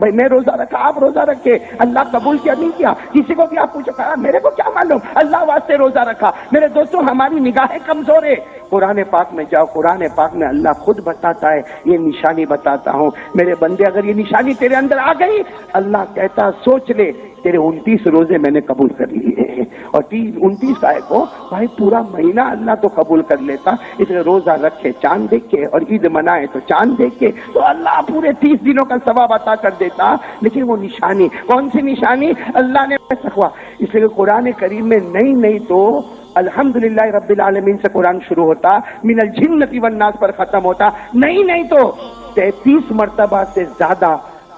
بھائی میں روزہ رکھا، آپ روزہ رکھے، اللہ قبول کیا نہیں کیا؟ کسی کو بھی آپ پوچھو، کہا میرے کو کیا معلوم، اللہ واسطے روزہ رکھا۔ میرے دوستوں ہماری نگاہیں کمزور ہے، قرآن پاک میں جاؤ، قرآن پاک میں اللہ خود بتاتا ہے، یہ نشانی بتاتا ہوں میرے بندے، اگر یہ نشانی تیرے اندر آ گئی، اللہ کہتا سوچ لے تیرے 29 روزے میں نے قبول کر لیے ہیں، اور 29 آئے کو بھائی پورا مہینہ اللہ تو قبول کر لیتا، اس لیے روزہ رکھے چاند دیکھ کے اور عید منائے تو چاند دیکھ کے، تو اللہ پورے 30 دنوں کا ثواب عطا کر دیتا۔ لیکن وہ نشانی کون سی نشانی اللہ نے سکھوا، اس لیے قرآن کریم میں نہیں تو الحمدللہ رب العالمین سے قرآن شروع ہوتا، من الجنۃ والناس پر ختم ہوتا، نہیں تو 33 مرتبہ سے زیادہ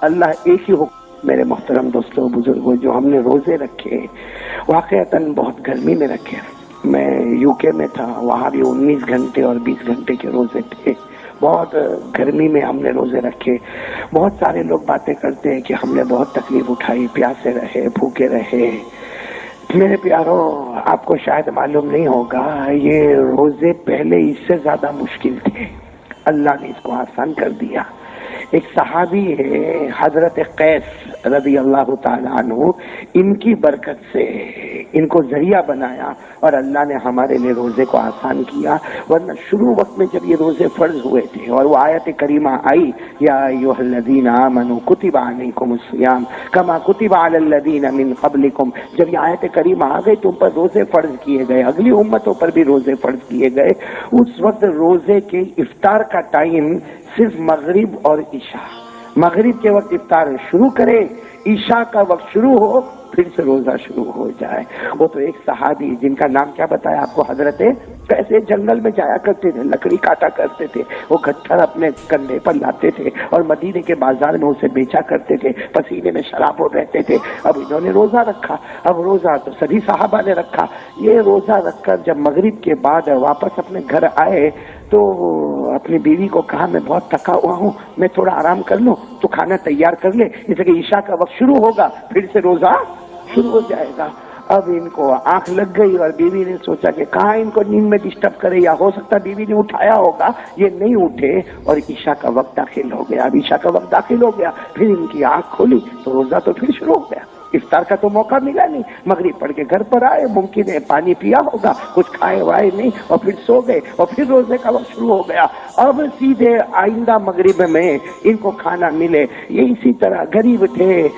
اللہ ایک ہی حکم۔ میرے محترم دوستوں بزرگوں، جو ہم نے روزے رکھے واقعتاً بہت گرمی میں رکھے، میں یو کے میں تھا، وہاں بھی 19 گھنٹے اور 20 گھنٹے کے روزے تھے، بہت گرمی میں ہم نے روزے رکھے۔ بہت سارے لوگ باتیں کرتے ہیں کہ ہم نے بہت تکلیف اٹھائی، پیاسے رہے، بھوکے رہے۔ میرے پیاروں، آپ کو شاید معلوم نہیں ہوگا، یہ روزے پہلے اس سے زیادہ مشکل تھے، اللہ نے اس کو آسان کر دیا۔ ایک صحابی ہے حضرت قیس رضی اللہ تعالیٰ عنہ، ان کی برکت سے ان کو ذریعہ بنایا اور اللہ نے ہمارے لیے روزے کو آسان کیا، ورنہ شروع وقت میں جب یہ روزے فرض ہوئے تھے اور وہ آیت کریمہ آئی، یا ایھا الذین آمنوا کتب علیکم الصیام کما کتب علی الذین من قبلکم، جب یہ آیت کریمہ آ گئی تو ان پر روزے فرض کیے گئے، اگلی امتوں پر بھی روزے فرض کیے گئے۔ اس وقت روزے کے افطار کا ٹائم صرف مغرب اور عشاء، مغرب کے وقت افطار شروع کرے، عشاء کا وقت شروع ہو، پھر سے روزہ شروع ہو جائے۔ وہ تو ایک صحابی جن کا نام کیا بتایا آپ کو، حضرت کیسے جنگل میں جایا کرتے تھے، لکڑی کاٹا کرتے تھے، وہ گٹھر اپنے کندھے پر لاتے تھے اور مدینے کے بازار میں اسے بیچا کرتے تھے، پسینے میں شراب ہو رہتے تھے۔ اب انہوں نے روزہ رکھا، اب روزہ تو سبھی صحابہ نے رکھا، یہ روزہ رکھ کر جب مغرب کے بعد واپس اپنے گھر آئے تو اپنی بیوی کو کہا میں بہت تھکا ہوا ہوں، میں تھوڑا آرام کر لوں، تو کھانا تیار کر لے، جیسے کہ عشاء کا وقت شروع ہوگا پھر سے روزہ شروع ہو جائے گا۔ اب ان کو آنکھ لگ گئی اور بیوی نے سوچا کہ کہاں ان کو نیند میں ڈسٹرب کرے، یا ہو سکتا بیوی نے اٹھایا ہوگا، یہ نہیں اٹھے اور عشاء کا وقت داخل ہو گیا۔ اب عشاء کا وقت داخل ہو گیا، پھر ان کی آنکھ کھولی تو روزہ تو پھر شروع ہو گیا، افطار کا تو موقع ملا نہیں، مغرب پڑھ کے گھر پر آئے، ممکن ہے پانی پیا ہوگا، کچھ کھائے وائے نہیں، اور پھر سو گئے، اور پھر روزے کا وقت شروع ہو گیا۔ اب سیدھے آئندہ مغرب میں ان کو کھانا ملے، یہ اسی طرح غریب تھے،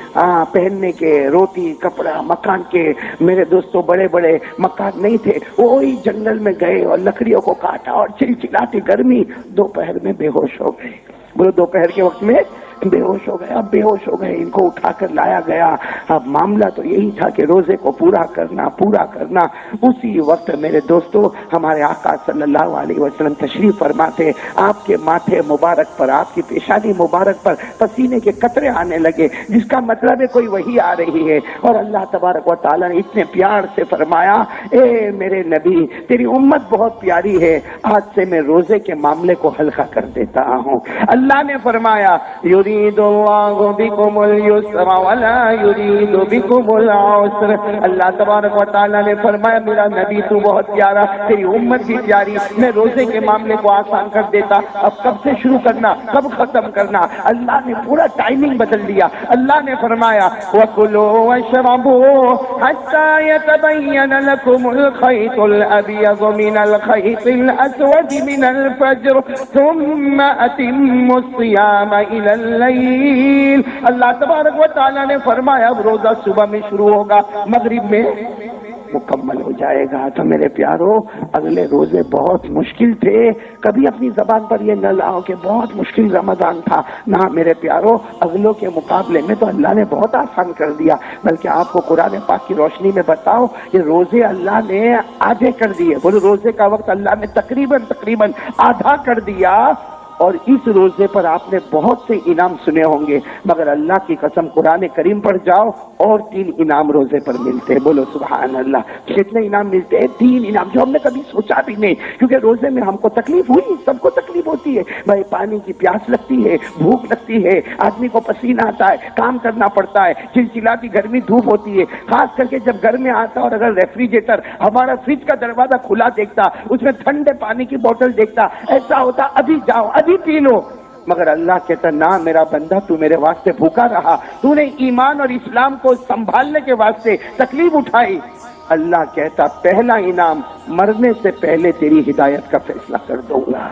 پہننے کے روٹی کپڑا مکان کے، میرے دوستوں بڑے بڑے مکان نہیں تھے، وہی جنگل میں گئے اور لکڑیوں کو کاٹا اور چلچلاتی گرمی، دوپہر میں بے ہوش ہو گئے، بولو دوپہر کے وقت میں بے ہوش ہو گئے۔ اب بے ہوش ہو گئے، ان کو اٹھا کر لایا گیا۔ اب معاملہ تو یہی تھا کہ روزے کو پورا کرنا۔ اسی وقت میرے دوستو ہمارے آقا صلی اللہ علیہ وسلم تشریف فرماتے، آپ کے ماتھے مبارک پر، آپ کی پیشانی مبارک پر پسینے کے قطرے آنے لگے، جس کا مطلب ہے کوئی وحی آ رہی ہے، اور اللہ تبارک و تعالیٰ نے اتنے پیار سے فرمایا، اے میرے نبی تیری امت بہت پیاری ہے، آج سے میں روزے کے معاملے کو ہلکا کر دیتا ہوں۔ اللہ نے فرمایا، یرید اللہ بکم اليسر ولا یرید بکم العسر، اللہ تبارک و تعالیٰ نے فرمایا میرا نبی تو بہت پیارا، تیری امت بھی پیاری، میں روزے کے معاملے کو آسان کر دیتا، اب کب سے شروع کرنا، کب ختم کرنا، اللہ نے پورا ٹائمنگ بدل دیا۔ اللہ نے فرمایا وَكُلُوا وَاشْرَبُوا حَتَّى يَتَبَيَّنَ لَكُمُ الْخَيْطُ الْأَبْيَضُ مِنَ الْخَيْطِ الْأَسْوَدِ مِنَ الْفَجْرِ ثُمَّ أَتِمُّوا الصِّيَامَ إِلَى اللَّيْلِ، اللہ تبارک و تعالیٰ نے فرمایا اب روزہ صبح میں شروع ہوگا، مغرب میں مکمل ہو جائے گا۔ تو میرے پیارو، اگلے روزے بہت مشکل تھے، کبھی اپنی زبان پر یہ نہ لاؤ کہ بہت مشکل رمضان تھا، نہ میرے پیارو، اگلوں کے مقابلے میں تو اللہ نے بہت آسان کر دیا، بلکہ آپ کو قرآن پاک کی روشنی میں بتاؤ کہ روزے اللہ نے آدھے کر دیے، بولو روزے کا وقت اللہ نے تقریباً آدھا کر دیا۔ اور اس روزے پر آپ نے بہت سے انعام سنے ہوں گے، مگر اللہ کی قسم قرآن کریم پر جاؤ اور 3 انعام روزے پر ملتے ہیں، بولو سبحان اللہ۔ کتنے انعام ملتے ہیں؟ 3 انعام، جو ہم نے کبھی سوچا بھی نہیں، کیونکہ روزے میں ہم کو تکلیف ہوئی، سب کو تکلیف ہوتی ہے بھائی، پانی کی پیاس لگتی ہے، بھوک لگتی ہے، آدمی کو پسینہ آتا ہے، کام کرنا پڑتا ہے، چلچلاتی گرمی دھوپ ہوتی ہے، خاص کر کے جب گھر میں آتا اور اگر ریفریجریٹر ہمارا فریج کا دروازہ کھلا دیکھتا، اس میں ٹھنڈے پانی کی بوتل دیکھتا، ایسا ہوتا ابھی جاؤ ابھی پی لو، مگر اللہ کہتا نہ میرا بندہ تو میرے واسطے بھوکا رہا، تو نے ایمان اور اسلام کو سنبھالنے کے واسطے تکلیف اٹھائی، اللہ کہتا پہلا انعام مرنے سے پہلے تیری ہدایت کا فیصلہ کر دوں گا۔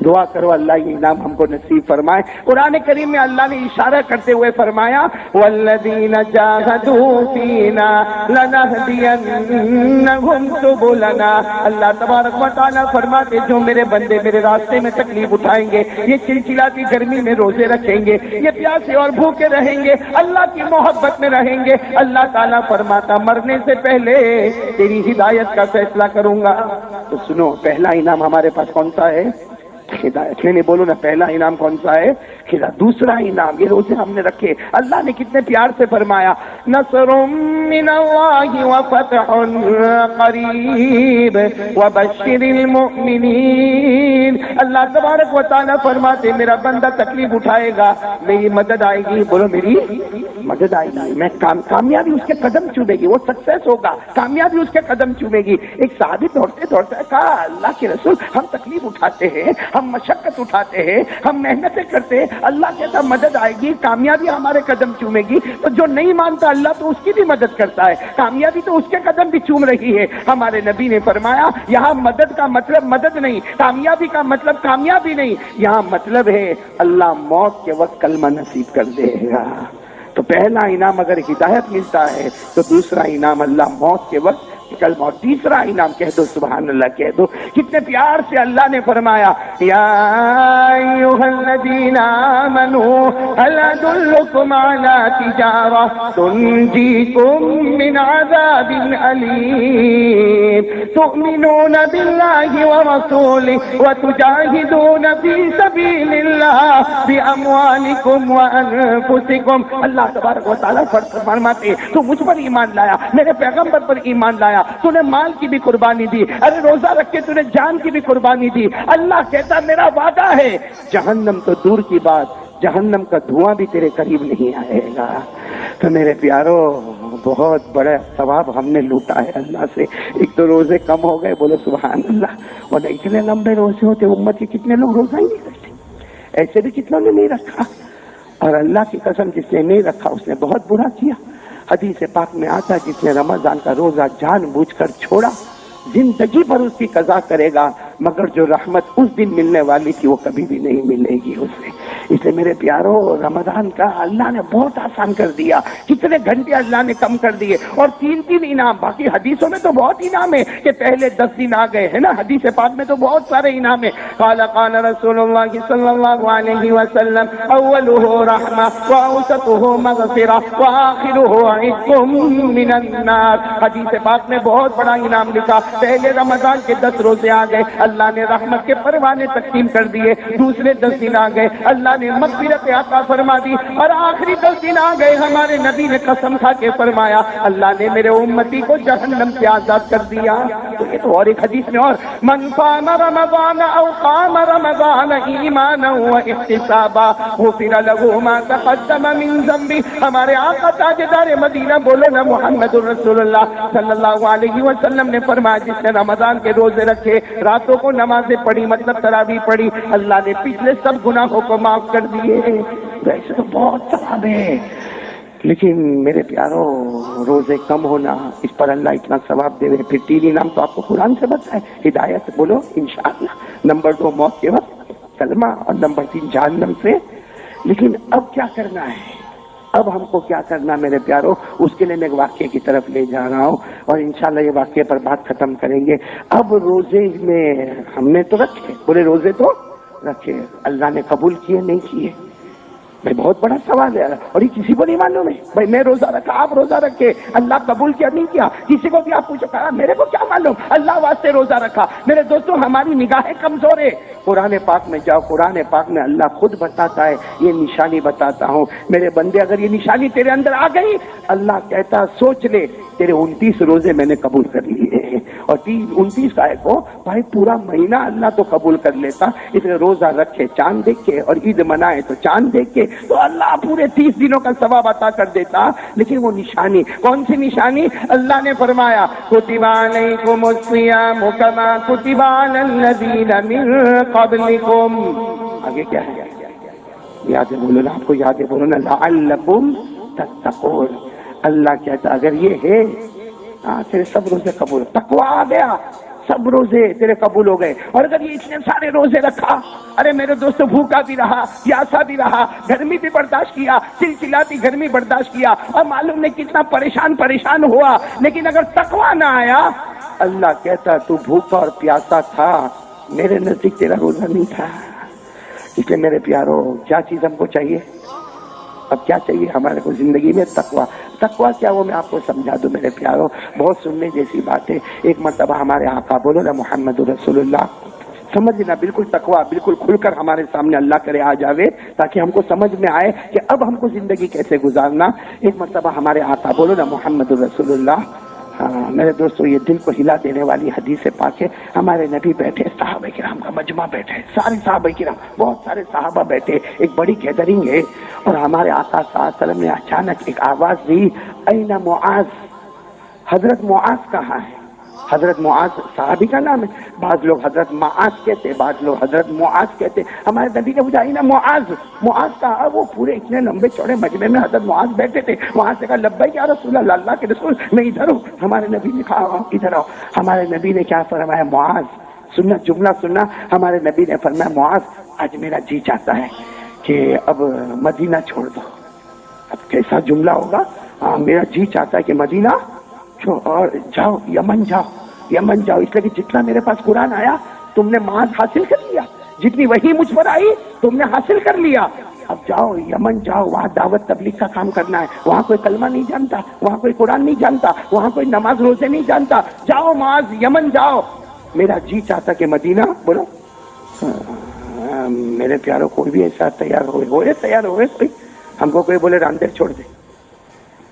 دعا کرو اللہ یہ انعام ہم کو نصیب فرمائے۔ قرآن کریم میں اللہ نے اشارہ کرتے ہوئے فرمایا والذین جاہدوا فینا لنہدینہم سبلنا، اللہ تبارک و تعالیٰ فرماتے جو میرے بندے میرے راستے میں تکلیف اٹھائیں گے، یہ چلچلاتی گرمی میں روزے رکھیں گے، یہ پیاسے اور بھوکے رہیں گے، اللہ کی محبت میں رہیں گے، اللہ تعالیٰ فرماتا مرنے سے پہلے تیری ہدایت کا فیصلہ کروں گا۔ تو سنو پہلا انعام ہمارے پاس کون سا ہے؟ ہدایت۔ نہیں بولو نا پہلا انعام کون سا ہے؟ ہدایت۔ دوسرا انعام یہ روزے ہم نے رکھے، اللہ نے کتنے پیار سے فرمایا نصر من اللہ وفتح قریب وبشر المؤمنین، اللہ تبارک و تعالیٰ فرماتے میرا بندہ تکلیف اٹھائے گا میری مدد آئے گی، بولو میری مدد آئے گی، میں کامیابی اس کے قدم چومے گی، وہ سکسیس ہوگا، کامیابی اس کے قدم چومے گی۔ ایک صحابی دوڑتے دوڑتے کہا اللہ کے رسول ہم تکلیف اٹھاتے ہیں، ہم مشقت اٹھاتے ہیں، ہم محنتیں کرتے ہیں، اللہ کہتا مدد آئے گی، کامیابی ہمارے قدم چومے گی، تو جو نہیں مانتا اللہ تو اس کی بھی مدد کرتا ہے، کامیابی تو اس کے قدم بھی چوم رہی ہے۔ ہمارے نبی نے فرمایا یہاں مدد کا مطلب مدد نہیں، کامیابی کا مطلب کامیابی نہیں، یہاں مطلب ہے اللہ موت کے وقت کلمہ نصیب کر دے گا۔ تو پہلا انعام اگر ہدایت ملتا ہے تو دوسرا انعام اللہ موت کے وقت کلمہ، اور تیسرا انعام کہہ دو سبحان اللہ کہہ دو۔ کتنے پیار سے اللہ نے فرمایا یا ایھا الذین آمنوا هل ادلکم علی تجارہ تنجیکم من عذاب علیم تؤمنون باللہ ورسولہ وتجاہدون فی سبیل اللہ باموالکم وانفسکم۔ اللہ تبارک و تعالیٰ فرماتے تو مجھ پر ایمان لایا، میرے پیغمبر پر ایمان لایا، تو نے مال کی بھی قربانی دی، ارے روزہ رکھ کے تو نے جان کی بھی قربانی دی، اللہ کہتا میرا وعدہ ہے جہنم تو دور کی بات، جہنم کا دھواں بھی تیرے قریب نہیں آئے گا۔ تو میرے پیارو بہت بڑا ثواب ہم نے لوٹا ہے اللہ سے۔ ایک تو روزے کم ہو گئے، بولو سبحان اللہ، ورنہ اتنے لمبے روزے ہوتے امت کے کتنے لوگ روزہ ہی نہیں رکھتے، ایسے بھی کتنوں نے نہیں رکھا، اور اللہ کی قسم جس نے نہیں رکھا اس نے بہت برا کیا۔ حدیث پاک میں آتا ہے جس نے رمضان کا روزہ جان بوجھ کر چھوڑا زندگی بھر اس کی قضا کرے گا، مگر جو رحمت اس دن ملنے والی تھی وہ کبھی بھی نہیں ملے گی اسے۔ اس لیے میرے پیارو رمضان کا اللہ نے بہت آسان کر دیا، کتنے گھنٹے اللہ نے کم کر دیے، اور تین انعام۔ باقی حدیثوں میں تو بہت انعام ہے کہ پہلے 10 دن آ گئے ہے نا، حدیث پاک میں تو بہت سارے انعام ہیں۔ قال قال رسول اللہ صلی اللہ علیہ وسلم اولہ رحمہ واوسطہ مغفرہ وآخرہ عتق من النار۔ حدیث پاک میں بہت بڑا انعام لکھا، پہلے رمضان کے 10 روزے آ گئے، اللہ نے رحمت کے پروانے تقسیم کر دیے، دوسرے 10 دن آ گئے اللہ نے مغفرت عطا فرما دی، اور آخری 10 دن آ گئے ہمارے نبی نے قسم کھا کے فرمایا اللہ نے میرے امتی کو جہنم سے آزاد کر دیا۔ تو یہ تو اور ایک حدیث میں اور من صام رمضان او قام رمضان ایمانا واحتسابا غفر له ما تقدم من ذنبه۔ ہمارے آقا تاجدار مدینہ بولو نا محمد رسول اللہ صلی اللہ علیہ وسلم نے فرمایا جس نے رمضان کے روزے رکھے، راتوں کو نمازیں پڑھی، مطلب تراویح پڑھی، اللہ نے پچھلے سب گناہوں کو معاف کر دیے۔ ویسے تو بہت ثواب ہے، لیکن میرے پیارو روزے کم ہونا اس پر اللہ اتنا ثواب دے رہے۔ پھر 3 انعام تو آپ کو قرآن سے بتائے، ہدایت بولو انشاءاللہ، نمبر 2 موت کے وقت کلمہ، اور نمبر 3 جہنم سے۔ لیکن اب کیا کرنا ہے؟ اب ہم کو کیا کرنا میرے پیارو؟ اس کے لیے میں ایک واقعے کی طرف لے جا رہا ہوں، اور انشاءاللہ یہ واقعے پر بات ختم کریں گے۔ اب روزے میں ہم نے تو رکھے، بولے روزے تو رکھے، اللہ نے قبول کیے نہیں کیے؟ بھائی بہت بڑا سوال ہے، اور یہ کسی کو نہیں معلوم ہے۔ بھائی میں روزہ رکھا، آپ روزہ رکھے، اللہ قبول کیا نہیں کیا؟ کسی کو بھی آپ پوچھو، کہا میرے کو کیا معلوم، اللہ واسطے روزہ رکھا۔ میرے دوستوں ہماری نگاہیں کمزور ہے، قرآن پاک میں جاؤ، قرآن پاک میں اللہ خود بتاتا ہے، یہ نشانی بتاتا ہوں میرے بندے، اگر یہ نشانی تیرے اندر آ گئی اللہ کہتا سوچ لے تیرے 29 روزے میں نے قبول کر لیے ہیں، اور 29 کا کو بھائی پورا مہینہ اللہ تو قبول کر لیتا، اس لیے روزہ رکھے چاند دیکھ کے، اور عید منائے تو چاند دیکھ کے، تو اللہ پورے 30 دنوں کا ثواب عطا کر دیتا۔ لیکن وہ نشانی کون سی نشانی؟ اللہ نے فرمایا کتب علیکم الصیام کما کتب علی الذین من قبلکم۔ آگے کیا ہے؟ یاد بولو نا، آپ کو یاد بولو نا، لعلکم تتقون. اللہ کہتا اگر یہ ہے تیرے سب روزے قبول، تقویٰ آ گیا، سب روزے تیرے قبول ہو گئے. اور اگر یہ اتنے سارے روزے رکھا، ارے میرے دوستو بھوکا بھی رہا، پیاسا بھی رہا، گرمی بھی برداشت کیا، چلچلاتی گرمی برداشت کیا، اور معلوم نہیں کتنا پریشان ہوا، لیکن اگر تقویٰ نہ آیا، اللہ کہتا تو بھوکا اور پیاسا تھا، میرے نزدیک تیرا روزہ نہیں تھا. اس لیے میرے پیارو، کیا چیز ہم کو چاہیے؟ اب کیا چاہیے ہمارے کو زندگی میں؟ تقویٰ. تقویٰ کیا وہ میں آپ کو سمجھا دوں میرے پیارو، بہت سننے جیسی بات ہے. ایک مرتبہ ہمارے آقا، بولو نا محمد رسول اللہ، سمجھ لینا بالکل تقویٰ بالکل کھل کر ہمارے سامنے اللہ کرے آ جاوے، تاکہ ہم کو سمجھ میں آئے کہ اب ہم کو زندگی کیسے گزارنا. ایک مرتبہ ہمارے آقا، بولو نا محمد رسول اللہ. میرے دوستو یہ دل کو ہلا دینے والی حدیث پاک ہے. ہمارے نبی بیٹھے، صحابہ کرام کا مجمع بیٹھے، سارے صحابہ کرام، بہت سارے صحابہ بیٹھے، ایک بڑی گیدرنگ ہے. اور ہمارے آقا صلی اللہ علیہ وسلم نے اچانک ایک آواز دی، این معاذ، حضرت معاذ کہاں ہے؟ حضرت معاذ صحابی کا نام ہے، بعض لوگ حضرت معاذ کہتے، بعض لوگ حضرت معاذ کہتے. ہمارے نبی نے پوچھا نا معاذ کہا؟ وہ پورے اتنے لمبے چوڑے مجمع میں حضرت معاذ بیٹھے تھے. وہاں سے کہا لبیک یا رسول اللہ، اللہ کے رسول میں ادھر ہوں. ہمارے نبی نے کہا ادھر آؤ. ہمارے نبی نے کیا فرمایا؟ معاذ سننا، جملہ سننا. ہمارے نبی نے فرمایا معاذ آج میرا جی چاہتا ہے کہ اب مدینہ چھوڑ دو. اب کیسا جملہ ہوگا؟ میرا جی چاہتا ہے کہ مدینہ اور جاؤ، یمن جاؤ. اس لیے کہ جتنا میرے پاس قرآن آیا تم نے معاذ حاصل کر لیا، جتنی وحی مجھ پر آئی تم نے حاصل کر لیا. اب جاؤ یمن جاؤ، وہاں دعوت تبلیغ کا کام کرنا ہے. وہاں کوئی کلمہ نہیں جانتا، وہاں کوئی قرآن نہیں جانتا، وہاں کوئی نماز روزے نہیں جانتا. جاؤ معاذ، یمن جاؤ. میرا جی چاہتا کہ مدینہ، بولو میرے پیاروں، کوئی بھی ایسا تیار ہوئے کوئی ہم کو کوئی بولے راندیر چھوڑ دے.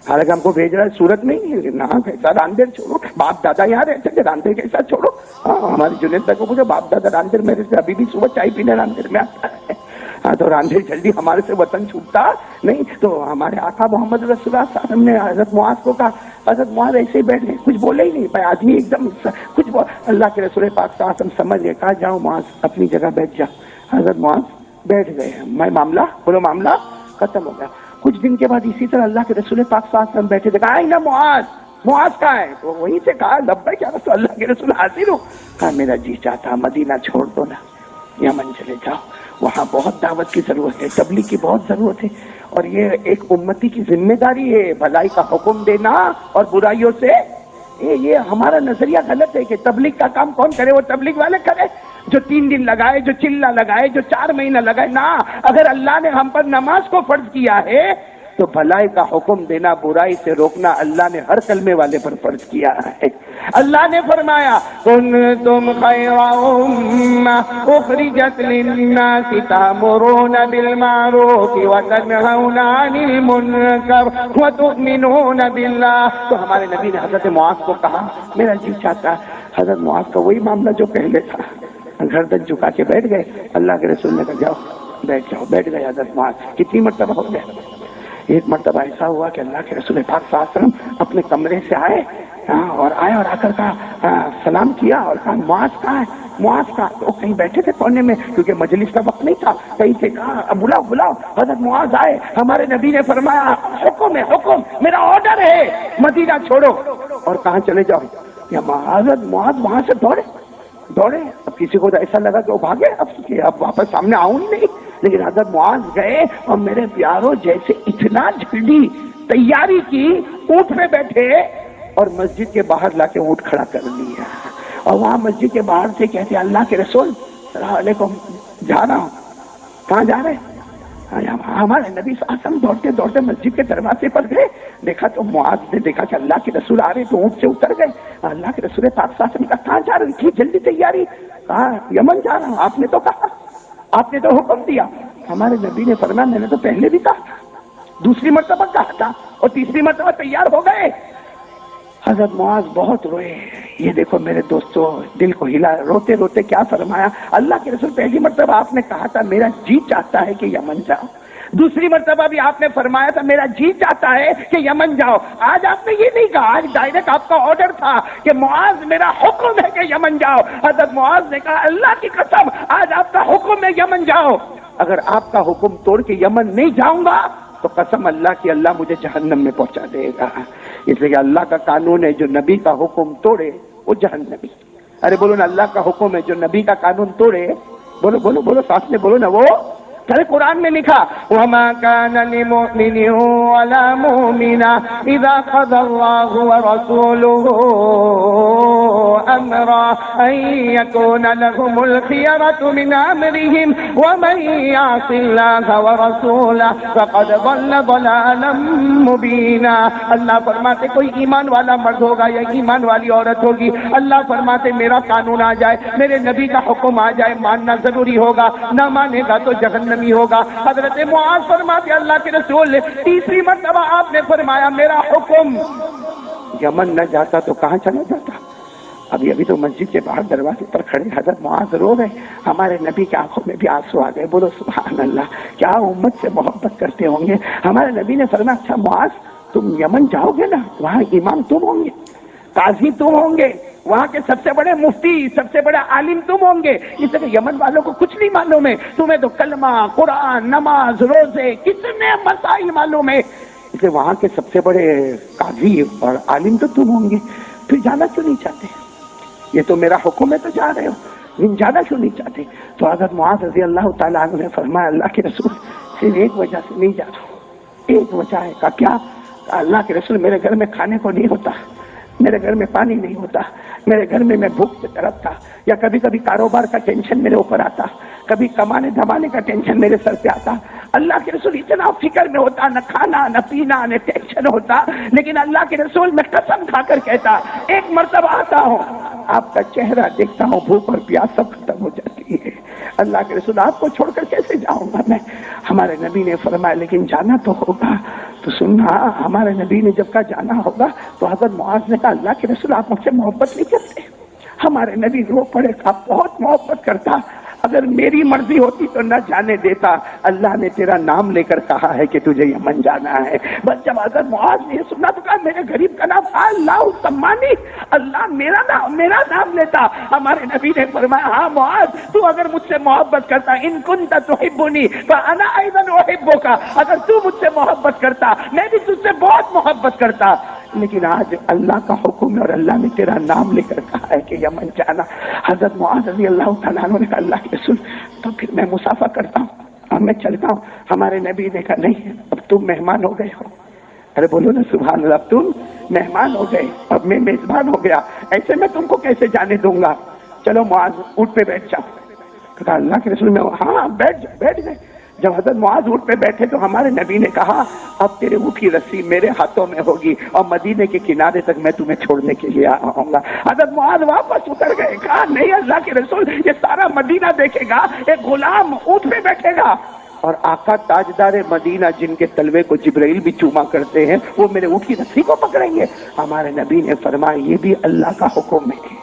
حالانکہ ہم کو بھیج رہا ہے صورت میں ہی، نہ کیسا راندیر چھوڑو، باپ دادا یہاں رہتے تھے، راندیر کیسا چھوڑو. ہمارے جنید بھائی کو پوچھو، باپ دادا راندیر میرے سے ابھی بھی صبح چائے پینے راندیر میں آتا ہے. تو راندیر جلدی ہمارے سے وطن چھوٹتا نہیں. تو ہمارے آقا محمد رسول اللہ صلی اللہ علیہ وسلم نے حضرت معاذ کو کہا، حضرت معاذ ایسے ہی بیٹھ گئے، کچھ بولے ہی نہیں. بھائی آدمی ایک دم کچھ اللہ کے رسول پاک صلی اللہ علیہ وسلم سمجھ گئے، کہا جاؤ معاذ اپنی جگہ بیٹھ جا. حضرت معاذ بیٹھ گئے. میں معاملہ بولو، معاملہ ختم ہو گیا. کچھ دن کے بعد اسی طرح اللہ کے رسول پاک صلی اللہ علیہ وسلم بیٹھے تھے، کہا نا معاذ کہاں ہے؟ تو وہیں سے کہا لبیک یا رسول اللہ، کے رسول حاضر ہو. کہا میرا جی چاہتا مدینہ چھوڑ دو نا، یمن چلے جاؤ، وہاں بہت دعوت کی ضرورت ہے، تبلیغ کی بہت ضرورت ہے. اور یہ ایک امتی کی ذمہ داری ہے بھلائی کا حکم دینا اور برائیوں سے. یہ ہمارا نظریہ غلط ہے کہ تبلیغ کا کام کون کرے؟ وہ تبلیغ والے کرے جو 3 دن لگائے، جو چلہ لگائے، جو 4 مہینہ لگائے. نہ، اگر اللہ نے ہم پر نماز کو فرض کیا ہے تو بھلائی کا حکم دینا، برائی سے روکنا اللہ نے ہر کلمے والے پر فرض کیا ہے. اللہ نے فرمایا کنتم خیر امہ اخرجت للناس تأمرون بالمعروف وتنہون عن المنکر وتؤمنون باللہ. تو ہمارے نبی نے حضرت معاذ کو کہا میرا جی چاہتا. حضرت معاذ کا وہی معاملہ جو پہلے تھا، گردن جھکا کے بیٹھ گئے. اللہ کے رسول نے کہا جاؤ بیٹھ گئے. حضرت معاذ کتنی مرتبہ ہو گئے؟ ایک مرتبہ ایسا ہوا کہ اللہ کے رسول پاک صلی اللہ علیہ وسلم اپنے کمرے سے آئے اور آ کر کہا، سلام کیا اور کہا معاذ کہاں ہے؟ معاذ کا تو کہیں بیٹھے تھے کونے میں، کیونکہ مجلس کا وقت نہیں تھا. کہیں سے کہا بلاؤ. حضرت معاذ آئے. ہمارے نبی نے فرمایا حکم ہے، حکم، میرا آرڈر ہے، مدینہ چھوڑو. اور کہاں چلے جاؤ؟ یا حضرت معاذ وہاں سے دوڑے. اب کسی کو تو ایسا لگا کہ وہ بھاگے، اب واپس سامنے آؤں ہی نہیں. لیکن حضرت معاذ گئے اور میرے پیاروں جیسے اتنا جلدی تیاری کی، اونٹ پہ بیٹھے اور مسجد کے باہر لا کے اونٹ کھڑا کر لیا. اور وہاں مسجد کے باہر سے کہتے اللہ کے رسول السلام علیکم، جا رہا ہوں. کہاں جا رہے؟ ہمارے نبی صلی اللہ علیہ وسلم دوڑتے دوڑتے مسجد کے دروازے پر گئے. دیکھا تو معاذ نے دیکھا کہ اللہ کے رسول آ رہے تو اونٹ سے اتر گئے. اللہ کے رسول پاک صلی اللہ علیہ وسلم کہا کہاں جا رہے؟ اتنی جلدی تیاری؟ کہا یمن جا رہا ہوں. آپ نے تو کہا، آپ نے تو حکم دیا. ہمارے نبی نے فرمایا میں نے تو پہلے بھی کہا تھا، دوسری مرتبہ کہا تھا اور تیسری مرتبہ تیار ہو گئے. حضرت معاذ بہت روئے. یہ دیکھو میرے دوستو، دل کو ہلا. روتے روتے کیا فرمایا؟ اللہ کے رسول پہلی مرتبہ آپ نے کہا تھا میرا جی چاہتا ہے کہ یمن جاؤ. دوسری مرتبہ بھی آپ نے فرمایا تھا میرا جی چاہتا ہے کہ یمن جاؤ. آج آپ نے یہ نہیں کہا، آج ڈائریکٹ آپ کا آرڈر تھا کہ معاذ میرا حکم ہے کہ یمن جاؤ. حضرت معاذ نے کہا اللہ کی قسم آج آپ کا حکم ہے یمن جاؤ. اگر آپ کا حکم توڑ کے یمن نہیں جاؤں گا تو قسم اللہ کی اللہ مجھے جہنم میں پہنچا دے گا. اس لیے کہ اللہ کا قانون ہے جو نبی کا حکم توڑے وہ جہنمی. ارے بولو نا, اللہ کا حکم ہے جو نبی کا قانون توڑے, بولو بولو بولو ساتھ میں بولو نا, وہ ارے قرآن میں لکھا وَمَا كَانَ لِمُؤْمِنٍ وَلَا مُؤْمِنَةٍ إِذَا قَضَى اللَّهُ وَرَسُولُهُ أَمْرًا أَن يَكُونَ لَهُمُ الْخِيَرَةُ مِنْ أَمْرِهِمْ وَمَن يَعْصِ اللَّهَ وَرَسُولَهُ فَقَدْ ضَلَّ ضَلَالًا مُبِينًا. اللہ فرماتے کوئی ایمان والا مرد ہوگا یا ایمان والی عورت ہوگی, اللہ فرماتے میرا قانون آ جائے, میرے نبی کا حکم آ جائے, ماننا ضروری ہوگا, نہ مانے گا تو جہنم ہوگا. حضرت معاذ فرماتے اللہ کے رسول نے تیسری مرتبہ آپ نے فرمایا میرا حکم یمن نہ جاتا تو کہاں چلا جاتا. ابھی تو مسجد کے باہر دروازے پر کھڑے حضرت معاذ رو رہے, ہمارے نبی کی آنکھوں میں بھی آنسو آ گئے. بولو سبحان اللہ, کیا امت سے محبت کرتے ہوں گے. ہمارے نبی نے فرمایا اچھا معاذ تم یمن جاؤ گے نا, وہاں امام تم ہوں گے, قاضی تم ہوں گے, وہاں کے سب سے بڑے مفتی, سب سے بڑا عالم تم ہوں گے. اس لیے یمن والوں کو کچھ نہیں معلوم ہے, تمہیں تو کلمہ, قرآن, نماز, روزے, کتنے مسائل معلوم ہے. اس لیے وہاں کے سب سے بڑے قاضی اور عالم تو تم ہوں گے, پھر جانا کیوں نہیں چاہتے؟ یہ تو میرا حکم ہے تو جا رہے ہو, لیکن جانا کیوں نہیں چاہتے؟ تو حضرت معاذ رضی اللہ تعالیٰ عنہ نے فرمایا اللہ کے رسول صرف ایک وجہ سے نہیں جا رہا ہوں. ایک وجہ ہے. کہا کیا؟ اللہ کے رسول میرے گھر میں کھانے کو نہیں ہوتا, میرے گھر میں پانی نہیں ہوتا, میرے گھر میں بھوک سے تڑپتا, یا کبھی کبھی کاروبار کا ٹینشن میرے اوپر آتا, کبھی کمانے دھمانے کا ٹینشن میرے سر پہ آتا. اللہ کے رسول اتنا فکر میں ہوتا, نہ کھانا نہ پینا نہ ٹینشن ہوتا, لیکن اللہ کے رسول میں قسم کھا کر کہتا ایک مرتبہ آتا ہوں, آپ کا چہرہ دیکھتا ہوں, بھوک اور پیاس سب ختم ہو جاتی ہے. اللہ کے رسول آپ کو چھوڑ کر کیسے جاؤں گا میں؟ ہمارے نبی نے فرمایا لیکن جانا تو ہوگا. تو سننا, ہمارے نبی نے جب کہا جانا ہوگا تو حضرت معاذ نے کہا اللہ کے رسول آپ مجھ سے محبت نہیں کرتے؟ ہمارے نبی رو پڑے, آپ بہت محبت کرتا, اگر میری مرضی ہوتی تو نہ جانے دیتا. اللہ نے تیرا نام لے کر کہا ہے کہ تجھے یمن جانا ہے. بس جب حضرت معاذ نے سنا تو کہا میرے غریب کا نام اللہ سمانی, اللہ میرا نام لیتا. ہمارے نبی نے فرمایا ہاں معاذ تو اگر مجھ سے محبت کرتا, ان کنت تحبنی فانا ایضا احبک, اگر تو مجھ سے محبت کرتا میں بھی تجھ سے بہت محبت کرتا. لیکن آج اللہ کا حکم ہے اور اللہ نے تیرا نام لے کر کہا ہے کہ یمن جانا. حضرت معاذ رضی اللہ تعالیٰ عنہ نے کہا اللہ کے رسول تو پھر میں مسافر کرتا ہوں اور میں چلتا ہوں. ہمارے نبی نے کہا نہیں, اب تم مہمان ہو گئے ہو. ارے بولو نا سبحان اللہ, اب تم مہمان ہو گئے, اب میں میزبان ہو گیا, ایسے میں تم کو کیسے جانے دوں گا. چلو معاذ اونٹ پہ بیٹھ جاؤ. کہا اللہ کے رسول میں ہاں بیٹھ گئے. جب حضرت معاذ اونٹ پہ بیٹھے تو ہمارے نبی نے کہا اب تیرے اونٹ کی رسی میرے ہاتھوں میں ہوگی اور مدینے کے کنارے تک میں تمہیں چھوڑنے کے لیے آؤں گا. حضرت معاذ واپس اتر گئے. کہا نہیں اللہ کے رسول یہ سارا مدینہ دیکھے گا, ایک غلام اونٹ پہ بیٹھے گا اور آقا تاجدار مدینہ جن کے تلوے کو جبرائیل بھی چوما کرتے ہیں وہ میرے اونٹ کی رسی کو پکڑیں گے. ہمارے نبی نے فرمایا یہ بھی اللہ کا حکم ہے,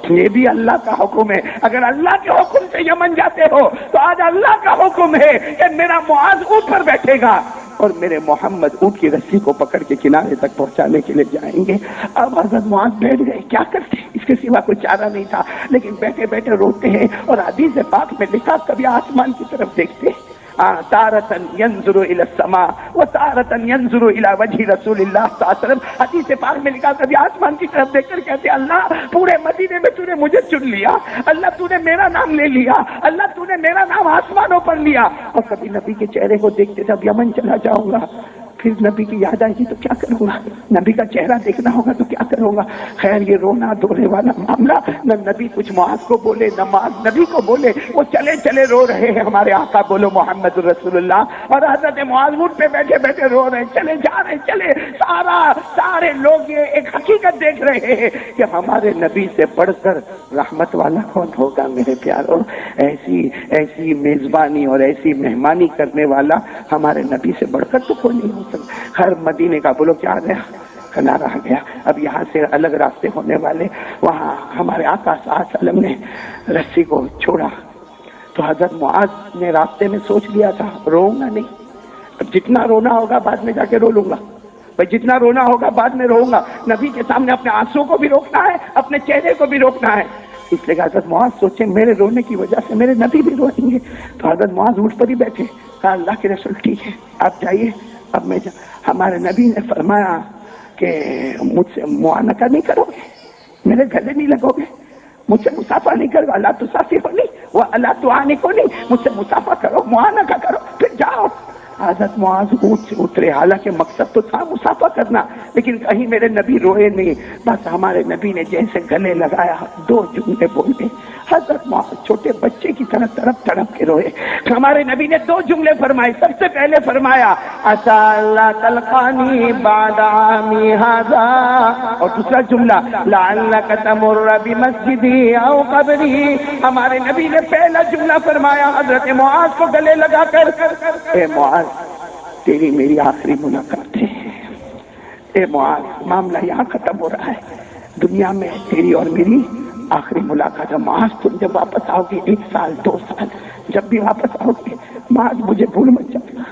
یہ بھی اللہ کا حکم ہے. اگر اللہ کے حکم سے یمن جاتے ہو تو آج اللہ کا حکم ہے کہ میرا معاذ اونٹ پر بیٹھے گا اور میرے محمد اونٹ کی رسی کو پکڑ کے کنارے تک پہنچانے کے لیے جائیں گے. اب حضرت معاذ بیٹھ گئے, کیا کرتے, اس کے سوا کوئی چارہ نہیں تھا, لیکن بیٹھے بیٹھے روتے ہیں. اور حدیث پاک میں لکھا کبھی آسمان کی طرف دیکھتے تارتن ينظر الى السماء وتارتن ينظر الى وجه رسول اللہ صلی اللہ علیہ وسلم. حدیث پاک میں لکھا کبھی آسمان کی طرف دیکھ کر کہتے اللہ پورے مدینے میں تو نے مجھے چن لیا, اللہ تو نے میرا نام لے لیا, اللہ تو نے میرا نام آسمانوں پر لیا. اور کبھی نبی کے چہرے کو دیکھتے جب یمن چلا جاؤں گا پھر نبی کی یاد آئے گی تو کیا کروں گا, نبی کا چہرہ دیکھنا ہوگا تو کیا کروں گا. خیر یہ رونا دھونے والا معاملہ, نہ نبی کچھ معاذ کو بولے نہ معاذ نبی کو بولے, وہ چلے چلے رو رہے ہیں. ہمارے آقا بولو محمد رسول اللہ, اور حضرت معاذ اونٹ پہ بیٹھے بیٹھے رو رہے ہیں, چلے جا رہے چلے. سارے لوگ یہ ایک حقیقت دیکھ رہے ہیں کہ ہمارے نبی سے بڑھ کر رحمت والا کون ہوگا. میرے پیاروں, ایسی میزبانی اور ایسی مہمانی کرنے والا ہمارے نبی سے بڑھ کر تو کوئی نہیں ہو. ہر مدینے کا بولو کیا گیا, کنارہ آ گیا. اب یہاں سے الگ راستے ہونے والے, وہاں ہمارے آقا صلی اللہ علیہ وسلم نے رسی کو چھوڑا تو حضرت معاذ نے راستے میں سوچ لیا تھا روؤں گا نہیں, اب جتنا رونا ہوگا بعد میں جا کے رو لوں گا. بھائی جتنا رونا ہوگا بعد میں روؤں گا. نبی کے سامنے اپنے آنسو کو بھی روکنا ہے, اپنے چہرے کو بھی روکنا ہے. اس لیے حضرت معاذ سوچے میرے رونے کی وجہ سے میرے نبی بھی روئیں گے، تو حضرت معاذ اٹھ پر ہی بیٹھے، کہا اللہ کے رسول ٹھیک ہے آپ جائیے، اب میں ہمارے نبی نے فرمایا کہ مجھ سے معانقہ نہیں کرو گے، میرے گلے نہیں لگو گے، مجھ سے مسافہ نہیں کرو، اللہ تصافح نہیں وہ اللہ تعانے کو نہیں، مجھ سے مسافہ کرو، معانقہ کرو، پھر جاؤ۔ حضرت معاذ اونٹ سے اترے، حالانکہ مقصد تو تھا مسافہ کرنا، لیکن کہیں میرے نبی روئے نہیں، بس ہمارے نبی نے جیسے گلے لگایا 2 جملے بولے، حضرت معاذ چھوٹے بچے کی طرح تڑپ تڑپ کے روئے۔ ہمارے نبی نے 2 جملے فرمائے، سب سے پہلے فرمایا عسى اللہ تلقانی بعد عامی ھذا، اور دوسرا جملہ لعلک تمر بمسجدی او قبری۔ ہمارے نبی نے پہلا جملہ فرمایا حضرت معاذ کو گلے لگا کر، اے معاذ تیری میری آخری ملاقات ہے، اے معاذ معاملہ یہاں ختم ہو رہا ہے، دنیا میں تیری اور میری آخری ملاقات ہے۔ معاذ تم جب واپس آؤ گے 1 سال 2 سال جب بھی واپس آؤ گے، معاذ مجھے بھول مت جانا۔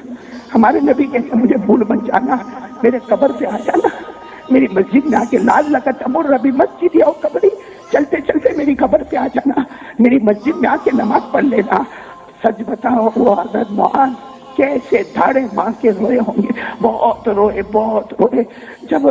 ہمارے نبی کہتے ہیں مجھے بھول مت جانا، میرے قبر پہ آ جانا، میری مسجد میں آ کے لعلک تمر بمسجدی او قبری، چلتے چلتے میری قبر پہ آ جانا، میری مسجد میں آ کے نماز پڑھ لینا۔ سچ بتاؤ وہ حضرت معاذ کیسے دھاڑے مار کے روئے ہوں گے، بہت روئے بہت روئے۔ جب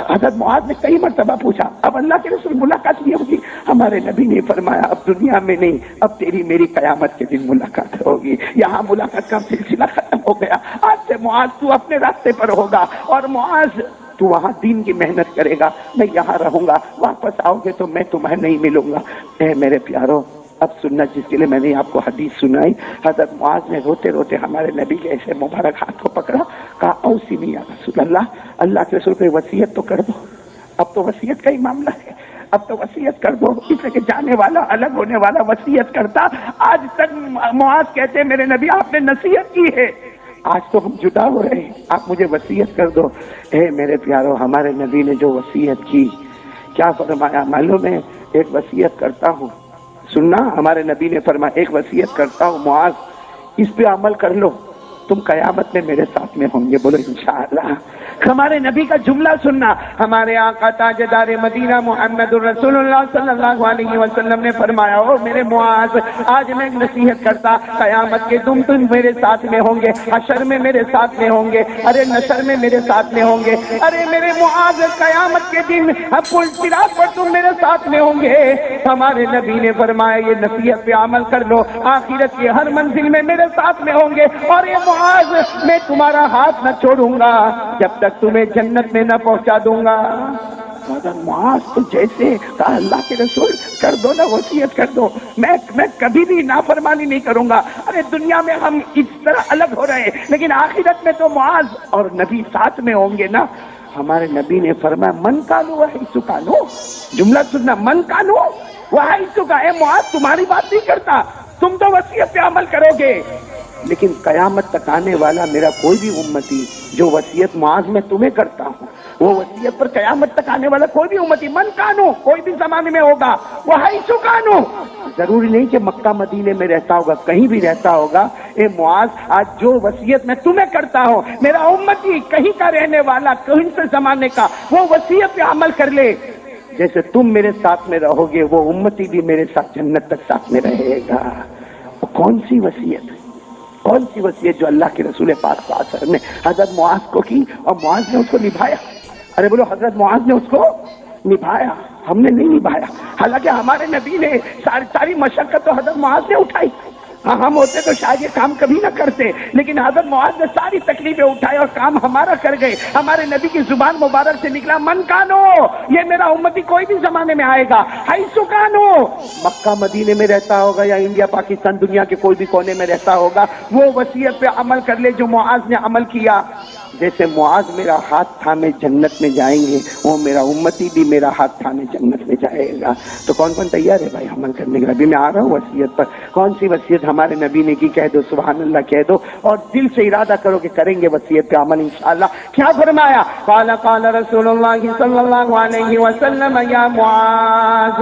حضرت معاذ نے کئی مرتبہ پوچھا اب اللہ کے رسول ملاقات نہیں ہوگی، ہمارے نبی نے فرمایا اب دنیا میں نہیں، اب تیری میری قیامت کے دن ملاقات ہوگی، یہاں ملاقات کا سلسلہ ختم ہو گیا، آج سے معاذ تو اپنے راستے پر ہوگا، اور معاذ تو وہاں دین کی محنت کرے گا، میں یہاں رہوں گا، واپس آؤ گے تو میں تمہیں نہیں ملوں گا۔ اے میرے پیارو اب سننا، جس کے لیے میں نے آپ کو حدیث سنائی، حضرت معاذ نے روتے روتے ہمارے نبی کے ایسے مبارک ہاتھ کو پکڑا، کہا اوصنی یا رسول اللہ، اللہ کے رسول کو وصیت تو کر دو، اب تو وصیت کا ہی معاملہ ہے، اب تو وصیت کر دو۔ اس لیے کہ جانے والا الگ ہونے والا وصیت کرتا، آج تک معاذ کہتے ہیں میرے نبی آپ نے نصیحت کی ہے، آج تو ہم جدا ہو رہے ہیں، آپ مجھے وصیت کر دو۔ اے میرے پیارو ہمارے نبی نے جو وصیت کی کیا فرمایا معلوم ہے؟ ایک وصیت کرتا ہوں، سننا، ہمارے نبی نے فرمایا ایک وصیت کرتا ہوں معاذ اس پہ عمل کر لو، تم قیامت میں میرے ساتھ میں ہوں گے، بولو انشاءاللہ۔ ہمارے نبی کا جملہ سننا، ہمارے آقا تاجدار مدینہ محمد الرسول اللہ صلی اللہ علیہ وسلم نے فرمایا او میرے معاذ آج میں ایک نصیحت کرتا، قیامت کے تم میرے ساتھ میں ہوں گے، حشر میں میرے ساتھ میں ہوں گے، ارے نشر میں میرے ساتھ میں ہوں گے، ارے میرے معاذ قیامت کے دن پل صراط پر تم میرے ساتھ میں ہوں گے۔ ہمارے نبی نے فرمایا یہ نصیحت پہ عمل کر لو، آخرت کی ہر منزل میں میرے ساتھ میں ہوں گے، اور یہ معاذ میں تمہارا ہاتھ نہ چھوڑوں گا جب تک تمہیں جنت میں نہ پہنچا دوں گا۔ حضرت معاذ تو جیسے کہا اللہ کے رسول کر دو نا، وصیت کر دو، میں کبھی بھی نافرمانی نہیں کروں گا۔ ارے دنیا میں ہم اس طرح الگ ہو رہے ہیں، لیکن آخرت میں تو معاذ اور نبی ساتھ میں ہوں گے نا۔ ہمارے نبی نے فرمایا من کانو وحیث کانو، جملہ سننا، من کانو وحیث کا، اے معاذ تمہاری بات نہیں کرتا، تم تو وصیت پہ عمل کرو گے، لیکن قیامت تک آنے والا میرا کوئی بھی امتی جو وصیت معاذ میں تمہیں کرتا ہوں، وہ وصیت پر قیامت تک آنے والا کوئی بھی امتی من کانو کوئی بھی زمانے میں ہوگا، وہ حیث کانو، ضروری نہیں کہ مکہ مدینے میں رہتا ہوگا، کہیں بھی رہتا ہوگا، اے معاذ آج جو وصیت میں تمہیں کرتا ہوں، میرا امتی کہیں کا رہنے والا کہیں سے زمانے کا، وہ وصیت پہ عمل کر لے، جیسے تم میرے ساتھ میں رہو گے وہ امتی بھی میرے ساتھ جنت تک ساتھ میں رہے گا۔ وہ کون سی وصیت، کون سی وصیت جو اللہ کے رسول پاک صلی اللہ علیہ وسلم نے حضرت معاذ کو کی اور معاذ نے اس کو نبھایا؟ ارے بولو حضرت معاذ نے اس کو نبھایا، ہم نے نہیں نبھایا، حالانکہ ہمارے نبی نے ساری مشقت تو حضرت معاذ نے اٹھائی، ہاں ہم ہوتے تو شاید یہ کام کبھی نہ کرتے، لیکن حضرت معاذ نے ساری تکلیفیں اٹھائی اور کام ہمارا کر گئے۔ ہمارے نبی کی زبان مبارک سے نکلا من کانو، یہ میرا امتی کوئی بھی زمانے میں آئے گا، حیث کانو، مکہ مدینے میں رہتا ہوگا یا انڈیا پاکستان دنیا کے کوئی بھی کونے میں رہتا ہوگا، وہ وصیت پہ عمل کر لے جو معاذ نے عمل کیا۔ جیسے معاذ میرا ہاتھ تھامے جنت میں جائیں گے، وہ میرا امتی بھی میرا ہاتھ تھامے جنت میں جائے گا۔ تو کون کون تیار ہے بھائی عمل کرنے کے لیے؟ ابھی میں آ رہا ہوں وصیت پر، کون سی وصیت ہمارے نبی نے کی کہہ دو، سبحان اللہ کہہ دو، اور دل سے ارادہ کرو کہ کریں گے وصیت پہ عمل انشاءاللہ۔ کیا فرمایا؟ قال قال رسول اللہ صلی اللہ علیہ وسلم یا معاذ،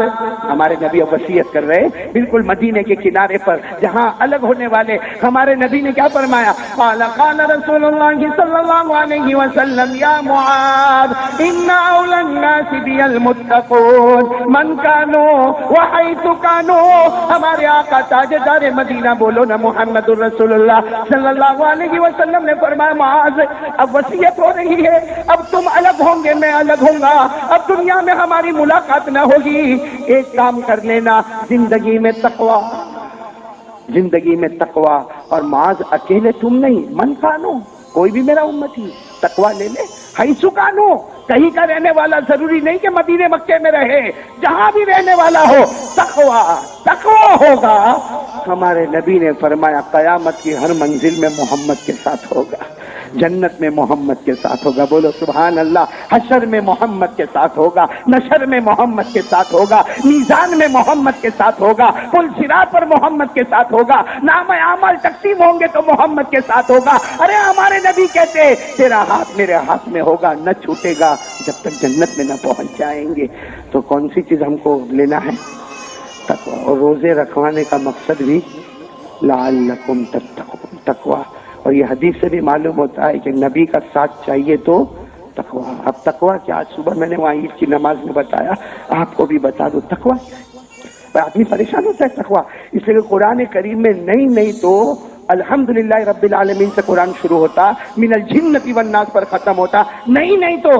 ہمارے نبی اب وصیت کر رہے بالکل مدینے کے کنارے پر جہاں الگ ہونے والے، ہمارے نبی نے کیا فرمایا؟ قال قال رسول اللہ صلی اللہ اللہ علیہ وسلم یا معاذ ان اولى الناس بی المتقون من كانوا وحيث كانوا. ہمارے آقا تاجدار مدینہ بولو نا محمد الرسول اللہ صلی اللہ علیہ وسلم نے فرمایا معاذ اب وصیت ہو رہی ہے، اب تم الگ ہوں گے میں الگ ہوں گا، اب دنیا میں ہماری ملاقات نہ ہوگی، ایک کام کر لینا زندگی میں تقوی، زندگی میں تقوی. اور معاذ اکیلے تم نہیں، من کانو کوئی بھی میرا امتی تقوی لے لے، حیث کانو کہیں کا رہنے والا ضروری نہیں کہ مدینے مکے میں رہے، جہاں بھی رہنے والا ہو تقوی تقوی ہوگا. ہمارے نبی نے فرمایا قیامت کی ہر منزل میں محمد کے ساتھ ہوگا، جنت میں محمد کے ساتھ ہوگا، بولو سبحان اللہ. حشر میں محمد کے ساتھ ہوگا، نشر میں محمد کے ساتھ ہوگا، میزان میں محمد کے ساتھ ہوگا، پل صراط پر محمد کے ساتھ ہوگا، نام اعمال تقسیم ہوں گے تو محمد کے ساتھ ہوگا. ارے ہمارے نبی کہتے تیرا ہاتھ میرے ہاتھ میں ہوگا، نہ چھوٹے گا جب تک جنت میں نہ پہنچ جائیں گے. تو کون سی چیز ہم کو لینا ہے؟ تقوی. اور روزے رکھوانے کا مقصد بھی لعلکم تتقون، تقوی. اور یہ حدیث سے بھی معلوم ہوتا ہے کہ نبی کا ساتھ چاہیے تو تقوی. اب تقوی کیا؟ آج صبح میں نے وہاں عید کی نماز میں بتایا، آپ کو بھی بتا دو تقوی. آدمی پریشان ہوتا ہے تقوی اس لیے کہ قرآن کریم میں نہیں تو الحمدللہ رب العالمین سے قرآن شروع ہوتا، من الجنۃ والناس پر ختم ہوتا، نہیں تو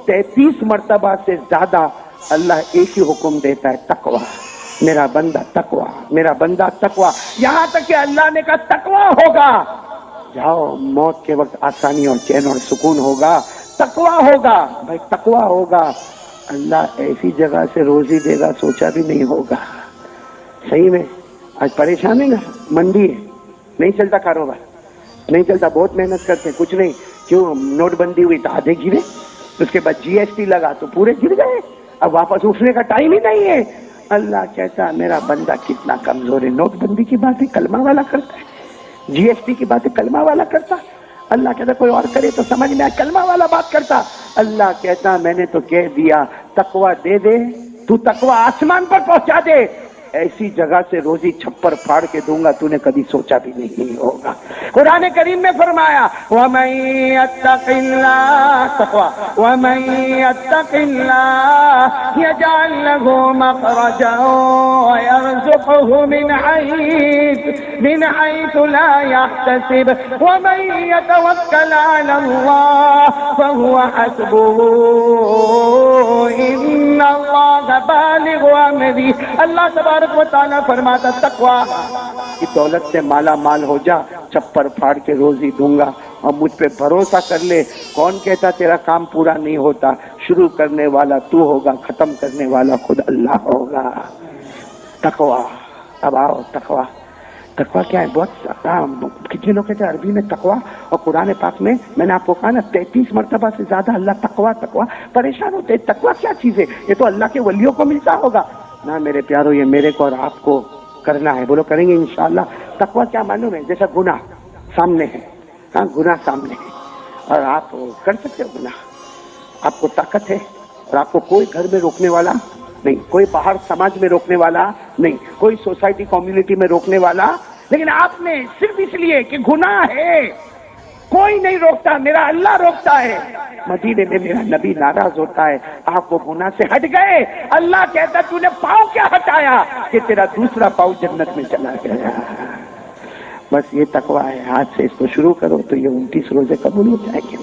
33 مرتبہ سے زیادہ اللہ ایک ہی حکم دیتا ہے تقوی. میرا بندہ تقوی، میرا بندہ تقوی. یہاں تک کہ اللہ نے کہا تقوی ہوگا، جاؤ موت کے وقت آسانی اور چین اور سکون ہوگا، تقوی ہوگا. بھائی تقوی ہوگا، اللہ ایسی جگہ سے روزی دے گا سوچا بھی نہیں ہوگا. صحیح میں آج پریشان ہے نا، منڈی ہے، نہیں چلتا کاروبار، نہیں چلتا، بہت محنت کرتے کچھ نہیں. کیوں؟ نوٹ بندی ہوئی تو آدھے گرے، اس کے بعد جی ایس ٹی لگا تو پورے گر گئے، اب واپس اٹھنے کا ٹائم ہی نہیں ہے. اللہ کہتا میرا بندہ کتنا کمزور ہے. نوٹ بندی کی باتیں کلمہ والا کرتا ہے، جی ایس ٹی کی باتیں کلمہ والا کرتا. اللہ کہتا کوئی اور کرے تو سمجھ میں آئے، کلمہ والا بات کرتا. اللہ کہتا میں نے تو کہہ دیا تقوی دے دے، تو تقوی آسمان پر پہنچا دے، ایسی جگہ سے روزی چھپر پھاڑ کے دوں گا تو نے کبھی سوچا بھی نہیں ہوگا. قرآن کریم میں فرمایا وَمَن يَتَّقِ اللَّهَ تقوی وَمَن يَتَّقِ اللَّهَ يَجْعَل لَّهُ مَخْرَجًا وَيَرْزُقْهُ مِنْ حَيْثُ لَا يَحْتَسِبُ وَمَن يَتَوَكَّلْ عَلَى اللَّهِ فَهُوَ حَسْبُهُ إِنَّ اللَّهَ بَالِغُ أَمْرِهِ. اللہ تبارک و تعالیٰ فرماتا تقوی کی دولت سے مالا مال ہو جا، چھپر پھاڑ کے روزی دوں گا، اور مجھ پہ بھروسہ کر لے. کون کہتا تیرا کام پورا نہیں ہوتا؟ شروع کرنے والا تو ہوگا، ختم کرنے والا خود اللہ ہوگا. تقوی. اب آؤ تقوی. تقوی کیا ہے؟ بہت کتنے لوگ کہتے ہیں عربی میں تقوی، اور قرآن پاک میں نے آپ کو کہا نا 33 مرتبہ سے زیادہ اللہ تقوی. پریشان ہوتے تقوی کیا چیز ہے؟ یہ تو اللہ کے ولیوں کو ملتا ہوگا. نہ میرے پیارو، یہ میرے کو اور آپ کو کرنا ہے. بولو کریں گے انشاءاللہ. تقوی کیا معلوم ہے؟ جیسا گناہ سامنے ہے، ہاں گناہ سامنے ہے اور آپ کر سکتے ہو گناہ، آپ کو طاقت ہے اور آپ کو کوئی گھر میں روکنے والا نہیں، کوئی باہر سماج میں روکنے والا نہیں، کوئی سوسائٹی کمیونٹی میں روکنے والا. لیکن آپ نے صرف اس لیے کہ گناہ ہے کوئی نہیں روکتا، میرا اللہ روکتا ہے. مدینے میں میرا نبی ناراض ہوتا ہے، آپ وہ گناہ سے ہٹ گئے. اللہ کہتا تو نے پاؤں کیا ہٹایا کہ تیرا دوسرا پاؤں جنت میں چلا گیا. بس یہ تقوی ہے. آج سے اس کو شروع کرو تو یہ 29 روزے قبول ہو جائیں گے.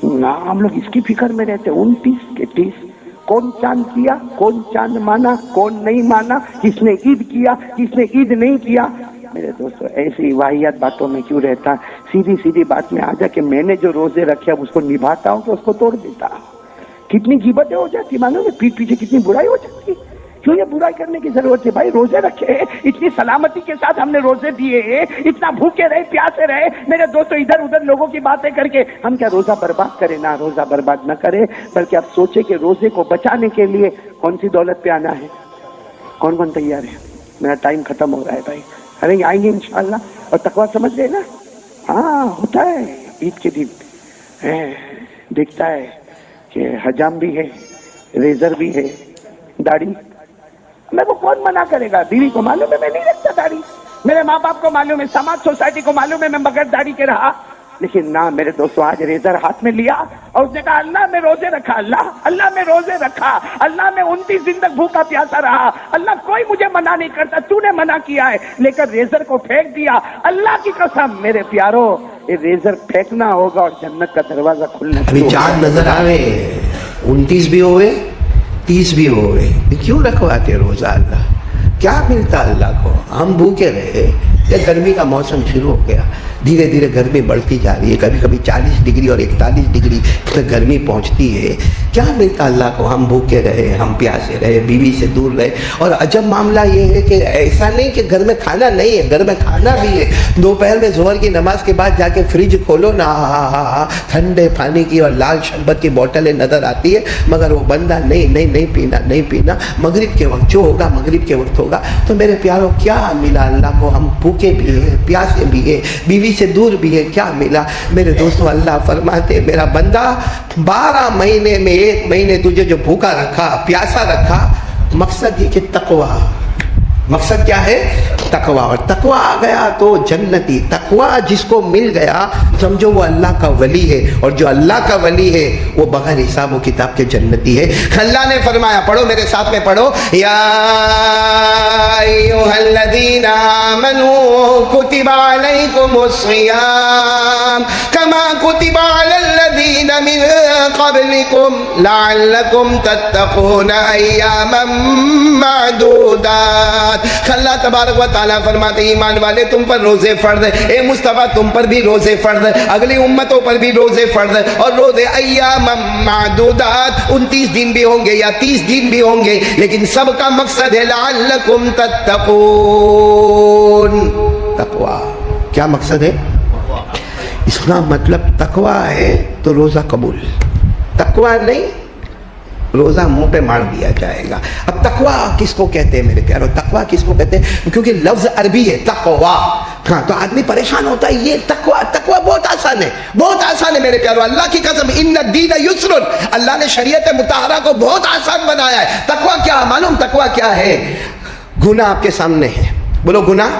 میرا ہم لوگ اس کی فکر میں رہتے 29 کے 30 کون چاند کیا، کون چاند مانا، کون نہیں مانا، کس نے عید کیا، کس نے عید نہیں کیا. میرے دوستو ایسی واحد باتوں میں کیوں رہتا؟ سیدھی بات میں آ جا کہ میں نے جو روزے رکھے اب اس کو نبھاتا ہوں تو اس کو توڑ دیتا ہوں. کتنی غیبتیں ہو جاتی معلوم ہے، پیٹ پیچھے کتنی برائی ہو جاتی. کیوں یہ برائی کرنے کی ضرورت ہے؟ بھائی روزے رکھے، اتنی سلامتی کے ساتھ ہم نے روزے دیے، اتنا بھوکے رہے پیاسے رہے. میرے دوستو ادھر ادھر لوگوں کی باتیں کر کے ہم کیا روزہ برباد کریں؟ نہ روزہ برباد نہ کرے، بلکہ اب سوچے کہ روزے کو بچانے کے لیے کون سی دولت پہ آنا ہے. کون تیار ہے؟ میرا ٹائم ختم ہو رہا ہے بھائی. ارے آئیں گے انشاءاللہ. اور تقوی سمجھ گئے نا؟ ہاں ہوتا ہے عید کے دن دیکھتا ہے کہ حجام بھی ہے، ریزر بھی ہے، داڑھی. میں کو کون منع کرے گا؟ بیوی کو معلوم ہے میں نہیں رکھتا داڑھی، میرے ماں باپ کو معلوم ہے، سماج سوسائٹی کو معلوم ہے میں بغیر داڑھی کے رہا. لیکن نہ میرے دوستوں، آج ریزر ہاتھ میں لیا اور اس نے کہا اللہ میں روزے رکھا، اللہ میں روزے رکھا، اللہ میں 29 دن تک بھوکا پیاسا رہا، اللہ کوئی مجھے منع نہیں کرتا، تو نے منع کیا ہے، لے کر ریزر کو پھینک دیا۔ اللہ کی قسم میرے پیارو، یہ ریزر پھینکنا ہوگا اور جنت کا دروازہ کھلنا ابھی چاند نظر آ رہے ہیں، 29 بھی ہوئے 30 بھی ہوئے، کیوں رکھواتے روزہ؟ اللہ کیا ملتا اللہ کو؟ ہم بھوکے رہے، یا گرمی کا موسم شروع ہو گیا، دھیرے دھیرے گرمی بڑھتی جا رہی ہے، کبھی کبھی 40 ڈگری اور 41 ڈگری تک گرمی پہنچتی ہے، کیا ملتا اللہ کو؟ ہم بھوکے رہے، ہم پیاسے رہے، بیوی سے دور رہے۔ اور عجب معاملہ یہ ہے کہ ایسا نہیں کہ گھر میں کھانا نہیں ہے، گھر میں کھانا بھی ہے۔ دوپہر میں ظہر کی نماز کے بعد جا کے فریج کھولو نا، ٹھنڈے پانی کی اور لال شربت کی بوتلیں نظر آتی ہے، مگر وہ بندہ نہیں پینا۔ مغرب کے وقت جو ہوگا، مغرب کے وقت ہوگا۔ تو میرے پیاروں کیا ملا اللہ کو؟ ہم بھوکے بھی ہیں، پیاسے بھی ہیں، بیوی سے دور بھی ہے، کیا ملا؟ میرے دوستوں اللہ فرماتے میرا بندہ 12 مہینے میں 1 مہینے تجھے جو بھوکا رکھا، پیاسا رکھا، مقصد یہ کہ تقوی، مقصد کیا ہے؟ تقوی۔ اور تقوی آ گیا تو جنتی۔ تقوی جس کو مل گیا سمجھو وہ اللہ کا ولی ہے، اور جو اللہ کا ولی ہے وہ بغیر حساب و کتاب کے جنتی ہے۔ اللہ نے فرمایا، پڑھو میرے ساتھ میں پڑھو، یا ایھا الذین آمنوا کتب علیکم الصیام کما کتب علی الذین من قبلکم لعلکم تتقون ایاما معدودات۔ اللہ تبارک و تعالیٰ فرماتے ہیں ایمان والے تم پر روزے فرض ہے، اے مصطفیٰ تم پر بھی روزے فرض ہے، اگلی امتوں پر بھی روزے فرض ہے، اور روزے ایام معدودات 29 دن بھی ہوں گے یا 30 دن بھی ہوں گے، لیکن سب کا مقصد ہے لعلکم تتقون۔ تقوی کیا مقصد ہے؟ اس کا مطلب تقوی ہے تو روزہ قبول، تقوی نہیں روزہ منہ پہ مار دیا جائے گا۔ اب تقوی کس کو کہتے ہیں میرے پیارو؟ تقوی کس کو کہتے ہیں؟ کیونکہ لفظ عربی ہے تقوی، ہاں تو آدمی پریشان ہوتا ہے، یہ تقوی بہت آسان ہے، بہت آسان ہے میرے پیارو، اللہ کی قسم ان الدین یسر، اللہ نے شریعت مطہرہ کو بہت آسان بنایا ہے۔ تقوی کیا معلوم؟ تقوی کیا ہے؟ گناہ آپ کے سامنے ہے، بولو گناہ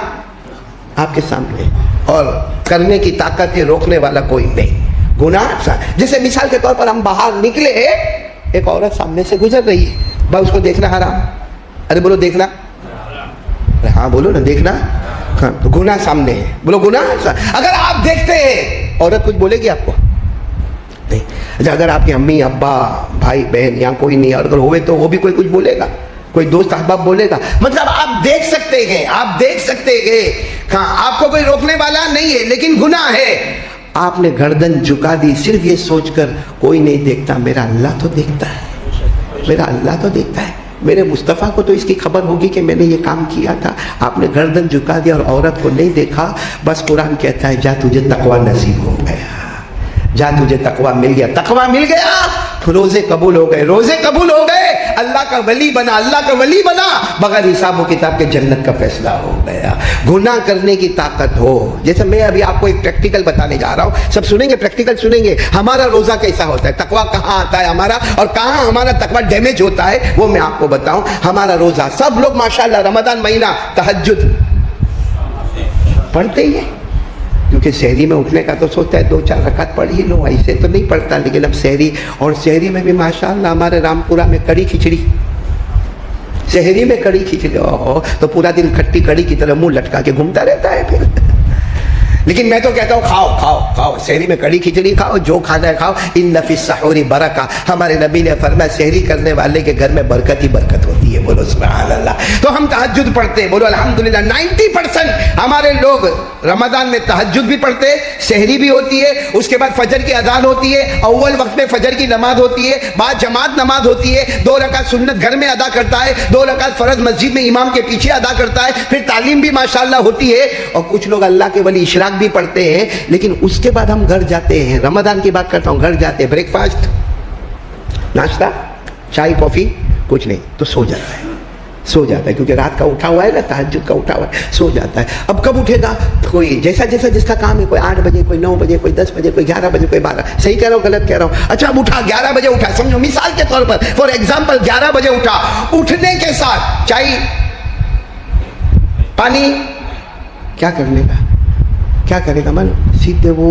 آپ کے سامنے ہے، اور کرنے کی طاقت ہے، روکنے والا کوئی نہیں۔ گناہ جیسے مثال کے طور پر ہم باہر نکلے، ایک عورت سامنے سے گزر رہی ہے، بھائی اس کو دیکھنا حرام، ارے بولو دیکھنا، ارے ہاں بولو نا دیکھنا، ہاں تو گناہ سامنے ہے، بولو گناہ۔ اگر آپ دیکھتے ہیں عورت کچھ بولے گی آپ کو؟ نہیں۔ اگر آپ کی امی ابا بھائی بہن یا کوئی نہیں، اور اگر ہوئے تو وہ بھی کوئی کچھ بولے گا، کوئی دوست احباب بولے گا؟ مطلب آپ دیکھ سکتے ہیں، آپ دیکھ سکتے ہیں، ہاں آپ کو کوئی روکنے والا نہیں ہے، لیکن گناہ ہے۔ آپ نے گردن جھکا دی صرف یہ سوچ کر کوئی نہیں دیکھتا، میرا اللہ تو دیکھتا ہے، میرا اللہ تو دیکھتا ہے، میرے مصطفیٰ کو تو اس کی خبر ہوگی کہ میں نے یہ کام کیا تھا۔ آپ نے گردن جھکا دیا اور عورت کو نہیں دیکھا، بس قرآن کہتا ہے جا تجھے تقوی نصیب ہو گیا، جا تجھے تقوی مل گیا، تقوی مل گیا، روزے قبول ہو گئے، روزے قبول ہو گئے، اللہ کا ولی بنا، اللہ کا ولی بنا، بغیر حساب و کتاب کے جنت کا فیصلہ ہو گیا۔ گناہ کرنے کی طاقت ہو، جیسے میں ابھی آپ کو ایک پریکٹیکل بتانے جا رہا ہوں، سب سنیں گے، پریکٹیکل سنیں گے، ہمارا روزہ کیسا ہوتا ہے، تقوی کہاں آتا ہے ہمارا، اور کہاں ہمارا تقوی ڈیمیج ہوتا ہے، وہ میں آپ کو بتاؤں۔ ہمارا روزہ، سب لوگ ماشاءاللہ رمضان مہینہ تہجد پڑھتے ہی ہیں، کیونکہ سحری میں اٹھنے کا تو سوچتا ہے 2-4 رکعت پڑھ ہی لوں، ایسے تو نہیں پڑھتا، لیکن اب سحری، اور سحری میں بھی ماشاءاللہ ہمارے رامپورہ میں کڑی کھچڑی، سحری میں کڑی کھچڑی، تو پورا دن کھٹی کڑی کی طرح منہ لٹکا کے گھومتا رہتا ہے پھر۔ لیکن میں تو کہتا ہوں کھاؤ کھاؤ کھاؤ، سحری میں کڑی کھچڑی کھاؤ، جو کھانا ہے کھاؤ، ان فی السحور برکہ، ہمارے نبی نے فرمایا سحری کرنے والے کے گھر میں برکت ہی برکت ہوتی ہے، بولو سبحان اللہ۔ تو ہم تہجد پڑھتے ہیں، بولو الحمدللہ۔ 90% ہمارے لوگ رمضان میں تہجد بھی پڑھتے، سحری بھی ہوتی ہے، اس کے بعد فجر کی اذان ہوتی ہے، اول وقت میں فجر کی نماز ہوتی ہے، بعد جماعت نماز ہوتی ہے، 2 رکعت سنت گھر میں ادا کرتا ہے، 2 رکعت فرض مسجد میں امام کے پیچھے ادا کرتا ہے، پھر تعلیم بھی ماشاءاللہ ہوتی ہے، اور کچھ لوگ اللہ کے ولی اشراق بھی پڑھتے ہیں۔ لیکن اس کے بعد ہم گھر جاتے ہیں، رمضان کی بات کرتا ہوں، گھر جاتے ہیں، بریک فاسٹ، ناشتہ، چائے کافی کچھ نہیں، تو سو جاتا ہے، کیونکہ رات کا اٹھا ہوا ہے نا، تہجد کا اٹھا ہوا ہے، سو جاتا ہے۔ اب کب اٹھے گا؟ کوئی جیسا جس کا کام ہے، کوئی 8 بجے، کوئی 9 بجے، کوئی 10 بجے، کوئی 11 بجے، کوئی 12، صحیح کہہ رہا ہوں غلط کہہ رہا ہوں؟ اچھا اب اٹھا 11 بجے اٹھا، سمجھو مثال کے طور پر، فار ایگزامپل 11 بجے اٹھا، اٹھنے کے ساتھ چائے پانی کیا کرنے کا، کیا کرے گا؟ من سیدھے وہ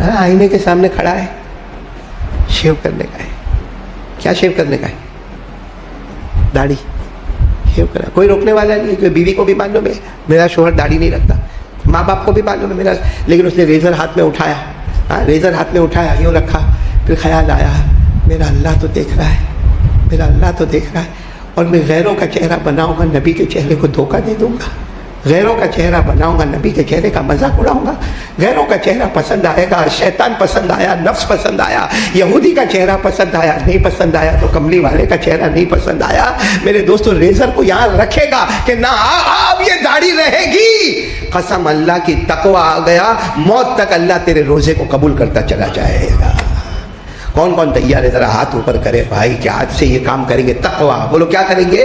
آئینے کے سامنے کھڑا ہے, شیو کرنے کا ہے. کیا شیو کرنے کا ہے؟ داڑھی شیو کرنا. کوئی روکنے والا نہیں ہے. بیوی کو بھی معلوم ہے میرا شوہر داڑھی نہیں رکھتا, ماں باپ کو بھی معلوم ہے میرا, لیکن اس نے ریزر ہاتھ میں اٹھایا, ریزر ہاتھ میں اٹھایا, یوں رکھا. پھر خیال آیا میرا اللہ تو دیکھ رہا ہے, میرا اللہ تو دیکھ رہا ہے, اور میں غیروں کا چہرہ بناؤں گا, نبی کے چہرے کو دھوکہ دے دوں گا. غیروں کا چہرہ بناؤں گا, نبی کے چہرے کا مذاق اڑاؤں گا. غیروں کا چہرہ پسند آئے گا, شیطان پسند آیا, نفس پسند آیا, یہودی کا چہرہ پسند آیا, نہیں پسند آیا تو کملی والے کا چہرہ نہیں پسند آیا. میرے دوستو ریزر کو یہاں رکھے گا کہ نہ اب یہ داڑھی رہے گی, قسم اللہ کی تقوی آ گیا, موت تک اللہ تیرے روزے کو قبول کرتا چلا جائے گا. کون کون تیار ہے؟ ذرا ہاتھ اوپر کرے بھائی کہ آج سے یہ کام کریں گے. تقوی بولو, کیا کریں گے؟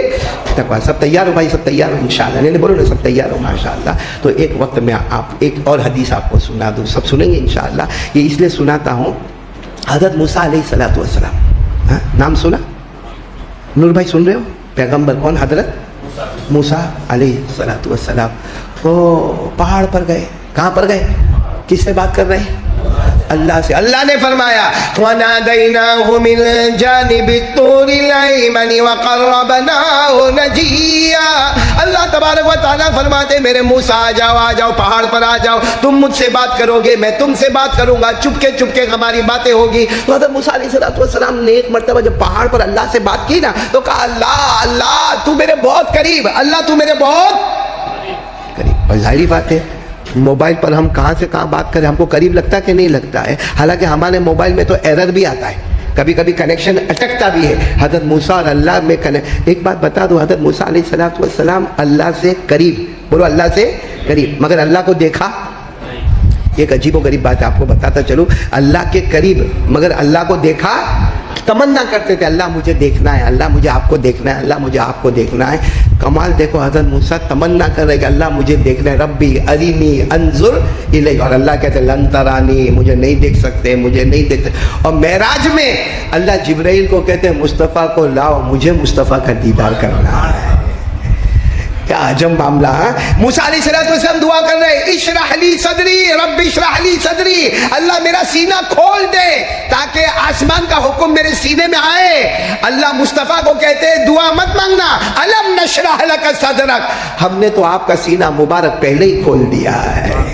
تقوی. سب تیار ہو بھائی؟ سب تیار ہو انشاءاللہ؟ نہیں بولو نا, سب تیار ہو ماشاءاللہ. تو ایک وقت میں آپ ایک اور حدیث آپ کو سنا دوں, سب سنیں گے انشاءاللہ. یہ اس لیے سناتا ہوں, حضرت موسیٰ علیہ السلام, نام سنا؟ نور بھائی سن رہے ہو؟ پیغمبر کون؟ حضرت موسیٰ علیہ السلام. وہ پہاڑ پر گئے. کہاں پر گئے؟ کس سے بات کر رہے ہیں؟ اللہ سے. اللہ نے فرمایا وَنَادَيْنَاهُ مِنْ جَانِبِ الطُّورِ الْأَيْمَنِ وَقَرَّبْنَاهُ نَجِيًّا. اللہ تبارک و تعالیٰ فرماتے میرے موسیٰ آ جاؤ, پہاڑ پر آ جاؤ, تم مجھ سے بات کرو گے, میں تم سے بات کروں گا, چپکے ہماری باتیں ہوگی. تو حضرت موسیٰ علیہ السلام نے ایک مرتبہ جب پہاڑ پر اللہ سے بات کی نا, تو کہا اللہ تو میرے بہت قریب, اللہ تو میرے بہت قریب. اور ظاہری بات ہے موبائل پر ہم کہاں سے کہاں بات کریں, ہم کو قریب لگتا کہ نہیں لگتا ہے. حالانکہ ہمارے موبائل میں تو ایرر بھی آتا ہے, کبھی کبھی کنیکشن اٹکتا بھی ہے. حضرت موسیٰ اور اللہ میں ایک بات بتا دو, حضرت موسیٰ علیہ السلام اللہ سے قریب, بولو اللہ سے قریب, مگر اللہ کو دیکھا. ایک عجیب و غریب بات آپ کو بتاتا چلوں, اللہ کے قریب مگر اللہ کو دیکھا. تمنا کرتے تھے اللہ مجھے دیکھنا ہے, اللہ مجھے آپ کو دیکھنا ہے, اللہ مجھے آپ کو دیکھنا ہے. کمال دیکھو, حضرت موسیٰ تمنا کر رہے کہ اللہ مجھے دیکھنا ہے, ربی ارینی انظر الیک, اور اللہ کہتے لن ترانی, مجھے نہیں دیکھ سکتے, مجھے نہیں دیکھ سکتے. اور معراج میں اللہ جبرائیل کو کہتے ہیں مصطفیٰ کو لاؤ, مجھے مصطفیٰ کا دیدار کرنا ہے. کیا عجب معاملہ ہے. موسیٰ علیہ السلام دعا کر رہے اشرح لی صدری رب اشرح لی صدری, اللہ میرا سینہ کھول دے تاکہ آسمان کا حکم میرے سینے میں آئے. اللہ مصطفیٰ کو کہتے دعا مت مانگنا, الم نشرح لک صدرک, ہم نے تو آپ کا سینہ مبارک پہلے ہی کھول دیا ہے.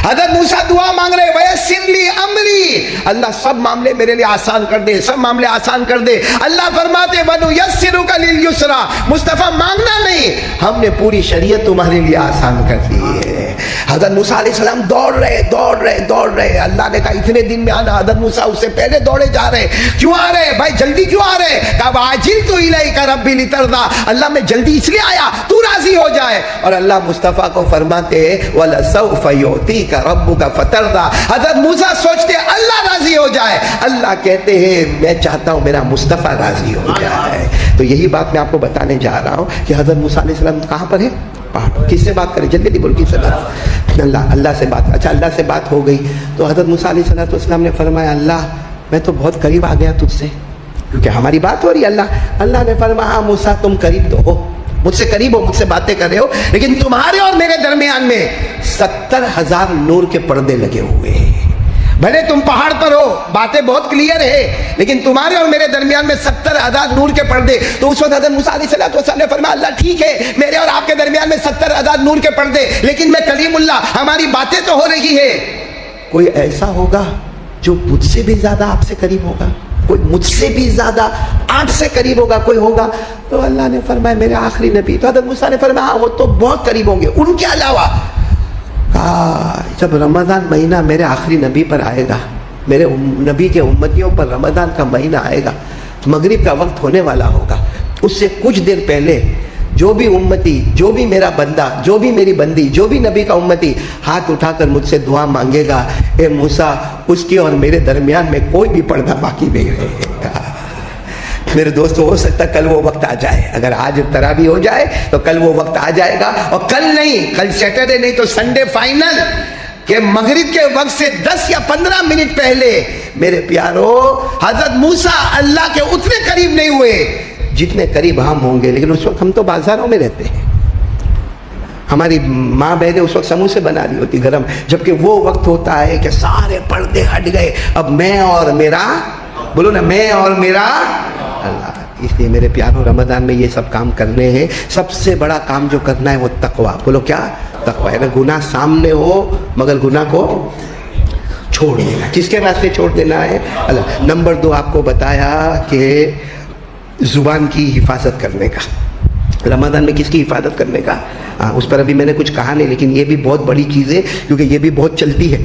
حضرت موسیٰ دعا مانگ رہے ویسر لی امری, اللہ سب معاملے میرے لیے آسان کر دے, سب معاملے آسان کر دے. اللہ فرماتے ونیسرک للیسرا, مصطفیٰ مانگنا نہیں, ہم نے پوری شریعت تمہارے لیے آسان کر دی ہے. حضرت موسیٰ علیہ السلام دوڑ رہے, اللہ نے کہا اتنے دن میں آنا. حضرت موسیٰ اس سے پہلے دوڑے جا رہے, کیوں آ رہے بھائی, جلدی کیوں آ رہے؟ کہا عاجلت الیک ربی لترضی, اللہ میں جلدی اس لیے آیا تو راضی ہو جائے. اور اللہ مصطفیٰ کو فرماتے وَلَسَوْفَ يُعْطِيكَ رَبُّكَ فَتَرْضَى, حضرت موسیٰ سوچتے اللہ راضی ہو جائے, اللہ کہتے ہیں میں چاہتا ہوں میرا مصطفیٰ راضی ہو جائے. تو یہی بات میں آپ کو بتانے جا رہا ہوں کہ حضرت موسیٰ علیہ السلام کہاں پر ہے؟ پہاڑ. کس سے بات کریں؟ جلدی نہیں بول, کس سے بات؟ اللہ سے بات. اچھا اللہ سے بات ہو گئی تو حضرت موسیٰ علیہ السلام نے فرمایا اللہ میں تو بہت قریب آ گیا تجھ سے, کیونکہ ہماری بات ہو رہی ہے. اللہ نے فرمایا موسیٰ تم قریب تو ہو, مجھ سے قریب ہو, مجھ سے باتیں کر رہے ہو, لیکن تمہارے اور میرے درمیان میں 70,000 نور کے پردے لگے ہوئے ہیں. بھلے تم پہاڑ پر ہو, باتیں بہت کلیئر ہے, لیکن تمہارے اور میرے درمیان میں 70,000 نور کے پردے. تو اس وقت حضرت موسیٰ علیہ السلام نے فرمایا اللہ ٹھیک ہے میرے اور آپ کے درمیان میں 70,000 نور کے پردے, لیکن میں کلیم اللہ, ہماری باتیں تو ہو رہی ہے. کوئی ایسا ہوگا جو مجھ سے بھی زیادہ آپ سے قریب ہوگا, کوئی مجھ سے بھی زیادہ آپ سے قریب ہوگا, کوئی ہوگا. تو اللہ نے فرمایا میرے آخری نبی. تو حضرت موسیٰ نے فرمایا وہ تو بہت قریب ہوں گے, ان کے علاوہ جب رمضان مہینہ میرے آخری نبی پر آئے گا, میرے نبی کے امتیوں پر رمضان کا مہینہ آئے گا, مغرب کا وقت ہونے والا ہوگا, اس سے کچھ دیر پہلے جو بھی امتی, جو بھی میرا بندہ, جو بھی میری بندی, جو بھی نبی کا امتی ہاتھ اٹھا کر مجھ سے دعا مانگے گا, اے موسیٰ اس کی اور میرے درمیان میں کوئی بھی پردہ باقی نہیں رہے گا. میرے دوستو ہو سکتا کل وہ وقت آ جائے, اگر آج تراویح ہو جائے تو کل وہ وقت آ جائے گا. اور کل نہیں, کل سیٹرڈے نہیں تو سنڈے فائنل, کہ مغرب کے وقت سے 10 یا 15 منٹ پہلے میرے پیارو حضرت موسیٰ اللہ کے اتنے قریب نہیں ہوئے جتنے قریب ہم ہوں گے. لیکن اس وقت ہم تو بازاروں میں رہتے ہیں, ہماری ماں بہنیں اس وقت سموسے بنا رہی ہوتی گرم، جبکہ وہ وقت ہوتا ہے کہ سارے پردے ہٹ گئے، اب میں اور میرا، بولو نا، میں اور میرا اللہ۔ اس لیے میرے پیاروں، رمضان میں یہ سب کام کرنے ہیں۔ سب سے بڑا کام جو کرنا ہے وہ تقویٰ، بولو کیا؟ تقویٰ۔ اگر گناہ سامنے ہو مگر گناہ کو چھوڑ دینا، کس کے راستے چھوڑ دینا ہے؟ اللہ۔ نمبر 2 آپ کو بتایا کہ زبان کی حفاظت کرنے کا، رمضان میں کس کی حفاظت کرنے کا؟ اس پر ابھی میں نے کچھ کہا نہیں، لیکن یہ بھی بہت بڑی چیز ہے، کیونکہ یہ بھی بہت چلتی ہے۔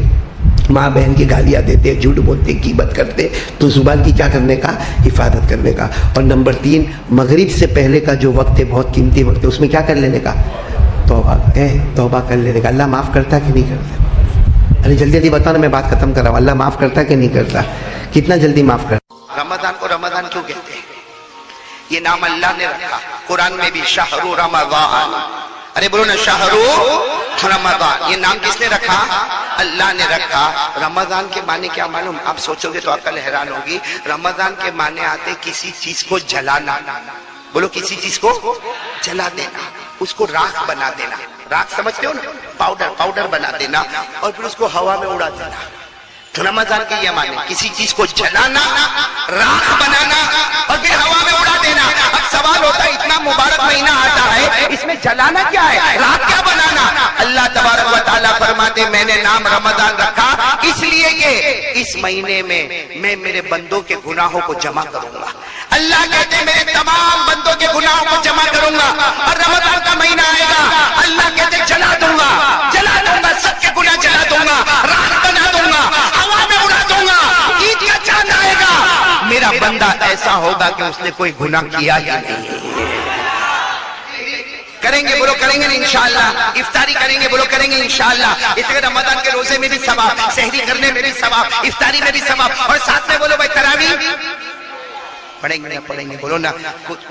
ماں بہن کی گالیاں دیتے، جھوٹ بولتے، غیبت کرتے، تو زبان کی کیا کرنے کا؟ حفاظت کرنے کا۔ اور نمبر 3 مغرب سے پہلے کا جو وقت ہے بہت قیمتی وقت ہے، اس میں کیا کر لینے کا؟ توبہ کر لینے کا۔ اللہ معاف کرتا کہ نہیں کرتا؟ ارے جلدی جلدی بتاؤ نا، میں بات ختم کر رہا ہوں۔ اللہ معاف کرتا کہ نہیں کرتا؟ کتنا جلدی معاف کرتا؟ رمضان کو رمضان کیوں کہتے ہیں؟ یہ نام اللہ نے رکھا، قرآن میں بھی شہر رمضان، ارے بولو نا، شہر رمضان، یہ نام کس نے رکھا؟ اللہ نے رکھا۔ رمضان کے معنی کیا معلوم؟ آپ سوچو گے تو عقل حیران ہوگی۔ رمضان کے معنی آتے کسی چیز کو جلانا، بولو کسی چیز کو جلا دینا، اس کو راکھ بنا دینا۔ راکھ سمجھتے ہو نا؟ پاؤڈر بنا دینا اور پھر اس کو ہوا میں اڑا دینا۔ رمضان کے یہ معنی کسی چیز کو جلانا، راکھ بنانا اور پھر ہوا میں اڑا دینا۔ اب سوال ہوتا ہے اتنا مبارک مہینہ آتا ہے، اس میں جلانا کیا ہے، راکھ کیا بنانا؟ اللہ تبارک و تعالیٰ فرماتے میں نے نام رمضان رکھا اس لیے کہ اس مہینے میں میرے بندوں کے گناہوں کو جمع کروں گا۔ اللہ کہتے ہیں میرے تمام بندوں کے گناہوں کو جمع کروں گا، اور رمضان کا مہینہ آئے گا، اللہ کہتے ہیں جلا دوں گا، سب کے گناہ جلا دوں گا، راکھ بنا دوں گا، ہوا میں اڑا دوں گا۔ عید کا چاند آئے گا، میرا بندہ ایسا ہوگا کہ اس نے کوئی گناہ کیا ہی نہیں۔ کریں گے بولو، کریں گے انشاءاللہ۔ افطاری کریں گے بولو، کریں گے انشاءاللہ۔ اس لیے رمضان کے روزے میں بھی ثواب، سحری کرنے میں بھی ثواب، افطاری میں بھی ثواب، اور ساتھ میں بولو بھائی تراویح پڑھیں گے، پڑھیں گے بولو نا۔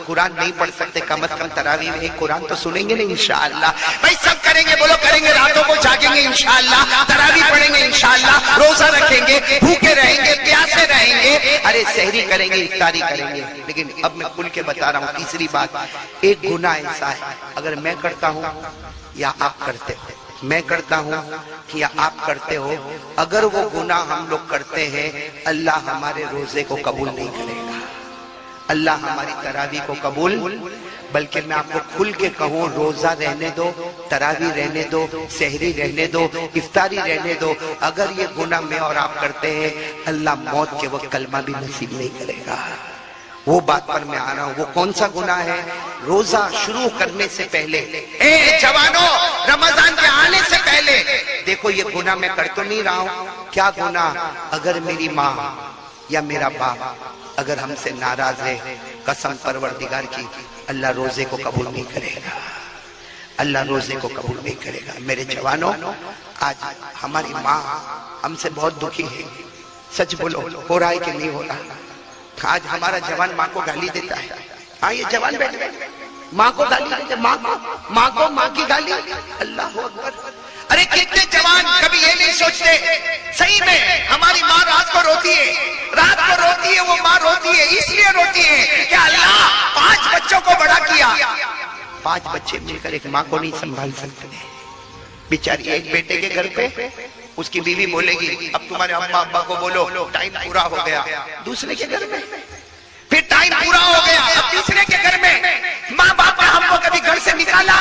قرآن نہیں پڑھ سکتے، کم از کم تراویح میں ایک قرآن تو سنیں گے نا انشاءاللہ۔ بھائی سب کریں گے بولو، کریں گے، راتوں کو جاگیں گے انشاءاللہ، تراویح پڑھیں گے انشاءاللہ، روزہ رکھیں گے، بھوکے رہیں گے، پیاسے رہیں گے، ارے سحری کریں گے، افطاری کریں گے۔ لیکن اب میں کھل کے بتا رہا ہوں تیسری بات، ایک گناہ ایسا ہے اگر میں کرتا ہوں یا آپ کرتے ہو، میں کرتا ہوں یا آپ کرتے ہو، اگر وہ گناہ ہم لوگ کرتے ہیں، اللہ ہمارے روزے کو قبول نہیں کرے گا، اللہ ہماری تراویح کو قبول، بلکہ میں آپ کو کھل کے کہوں، روزہ رہنے دو، تراویح رہنے دو، سحری رہنے دو، افطاری رہنے دو، اگر یہ گناہ میں اور آپ کرتے ہیں، اللہ موت کے وقت کلمہ بھی نصیب نہیں کرے گا۔ وہ بات پر میں آ رہا ہوں، وہ کون سا گناہ ہے؟ روزہ شروع کرنے سے پہلے، اے جوانوں، رمضان کے آنے سے پہلے دیکھو یہ گناہ میں کر تو نہیں رہا ہوں۔ کیا گناہ؟ اگر میری ماں یا میرا باپ اگر ہم سے ناراض ہے، قسم پروردگار کی، اللہ روزے کو قبول نہیں کرے گا، اللہ روزے کو قبول نہیں کرے گا۔ میرے جوانوں، آج ہماری ماں ہم سے بہت دکھی ہے، سچ بولو، ہو رہا ہے کہ نہیں ہو رہا؟ آج ہمارا جوان ماں کو گالی دیتا ہے۔ ہاں یہ جوان بیٹھ گئے، ماں کو گالی دیتے، ماں کی گالی، اللہ اکبر۔ ارے کتنے جوان کبھی یہ نہیں سوچتے، صحیح میں ہماری ماں رات کو روتی ہے، رات کو روتی ہے، وہ ماں روتی ہے، اس لیے روتی ہے کہ اللہ 5 بچوں کو بڑا کیا، 5 بچے مل کر ایک ماں کو نہیں سنبھال سکتے۔ بیچاری ایک بیٹے کے گھر پہ اس کی بیوی بولے گی اب تمہارے اماں ابا کو بولو ٹائم پورا ہو گیا، دوسرے کے گھر میں پھر ٹائم پورا ہو گیا، اب تیسرے کے گھر میں ماں باپ نے ہم کو کبھی گھر سے نکالا،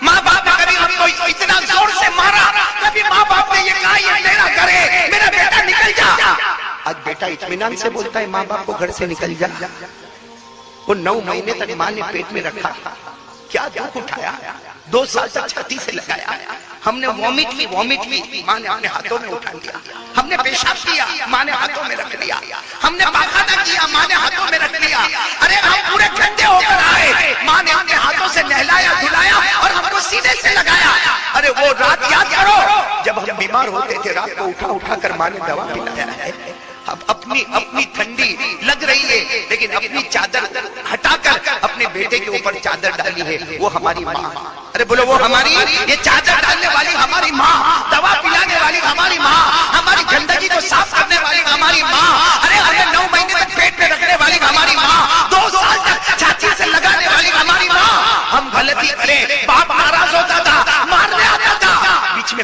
ماں باپ نے کبھی ہم کو اتنا زور سے مارا، کبھی ماں باپ نے یہ کہا یہ میرا گھر ہے، میرا بیٹا نکل جا۔ آج بیٹا اطمینان سے بولتا ہے ماں باپ کو گھر سے نکل جا۔ وہ 9 مہینے تک ماں نے پیٹ میں رکھا، کیا دکھ اٹھایا، 2 سال تک چھاتی سے لگایا، ہم نے وامٹ کی ماں نے اپنے ہاتھوں میں اٹھا لیا، ہم نے پیشاب کیا ماں نے ہاتھوں میں رکھ لیا، ہم نے پاخانہ کیا ماں نے ہاتھوں میں رکھ لیا، ارے ہم پورے ٹھنڈے ہو کر آئے، ماں نے اپنے ہاتھوں سے نہلایا دھلایا اور ہم کو سینے سے لگایا۔ ارے وہ رات یاد کرو جب ہم بیمار ہوتے تھے، رات کو اٹھا کر ماں نے دوا پلایا ہے۔ اب اپنی ٹھنڈی لگ رہی ہے لیکن اپنی چادر ہٹا کر اپنے بیٹے کے اوپر چادر ڈالی ہے، وہ ہماری ماں۔ ارے بولو وہ ہماری، یہ چادر ڈالنے والی ہماری ماں، دوا پلانے والی ہماری ماں، ہماری گندگی کو صاف کرنے والی ہماری ماں، ارے ہمیں 9 مہینے تک پیٹ میں رکھنے والی ہماری ماں، 2 سال تک چھاتی سے لگانے والی ہماری ماں۔ ہم غلطی کریں، باپ ناراض ہوتا تھا،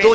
2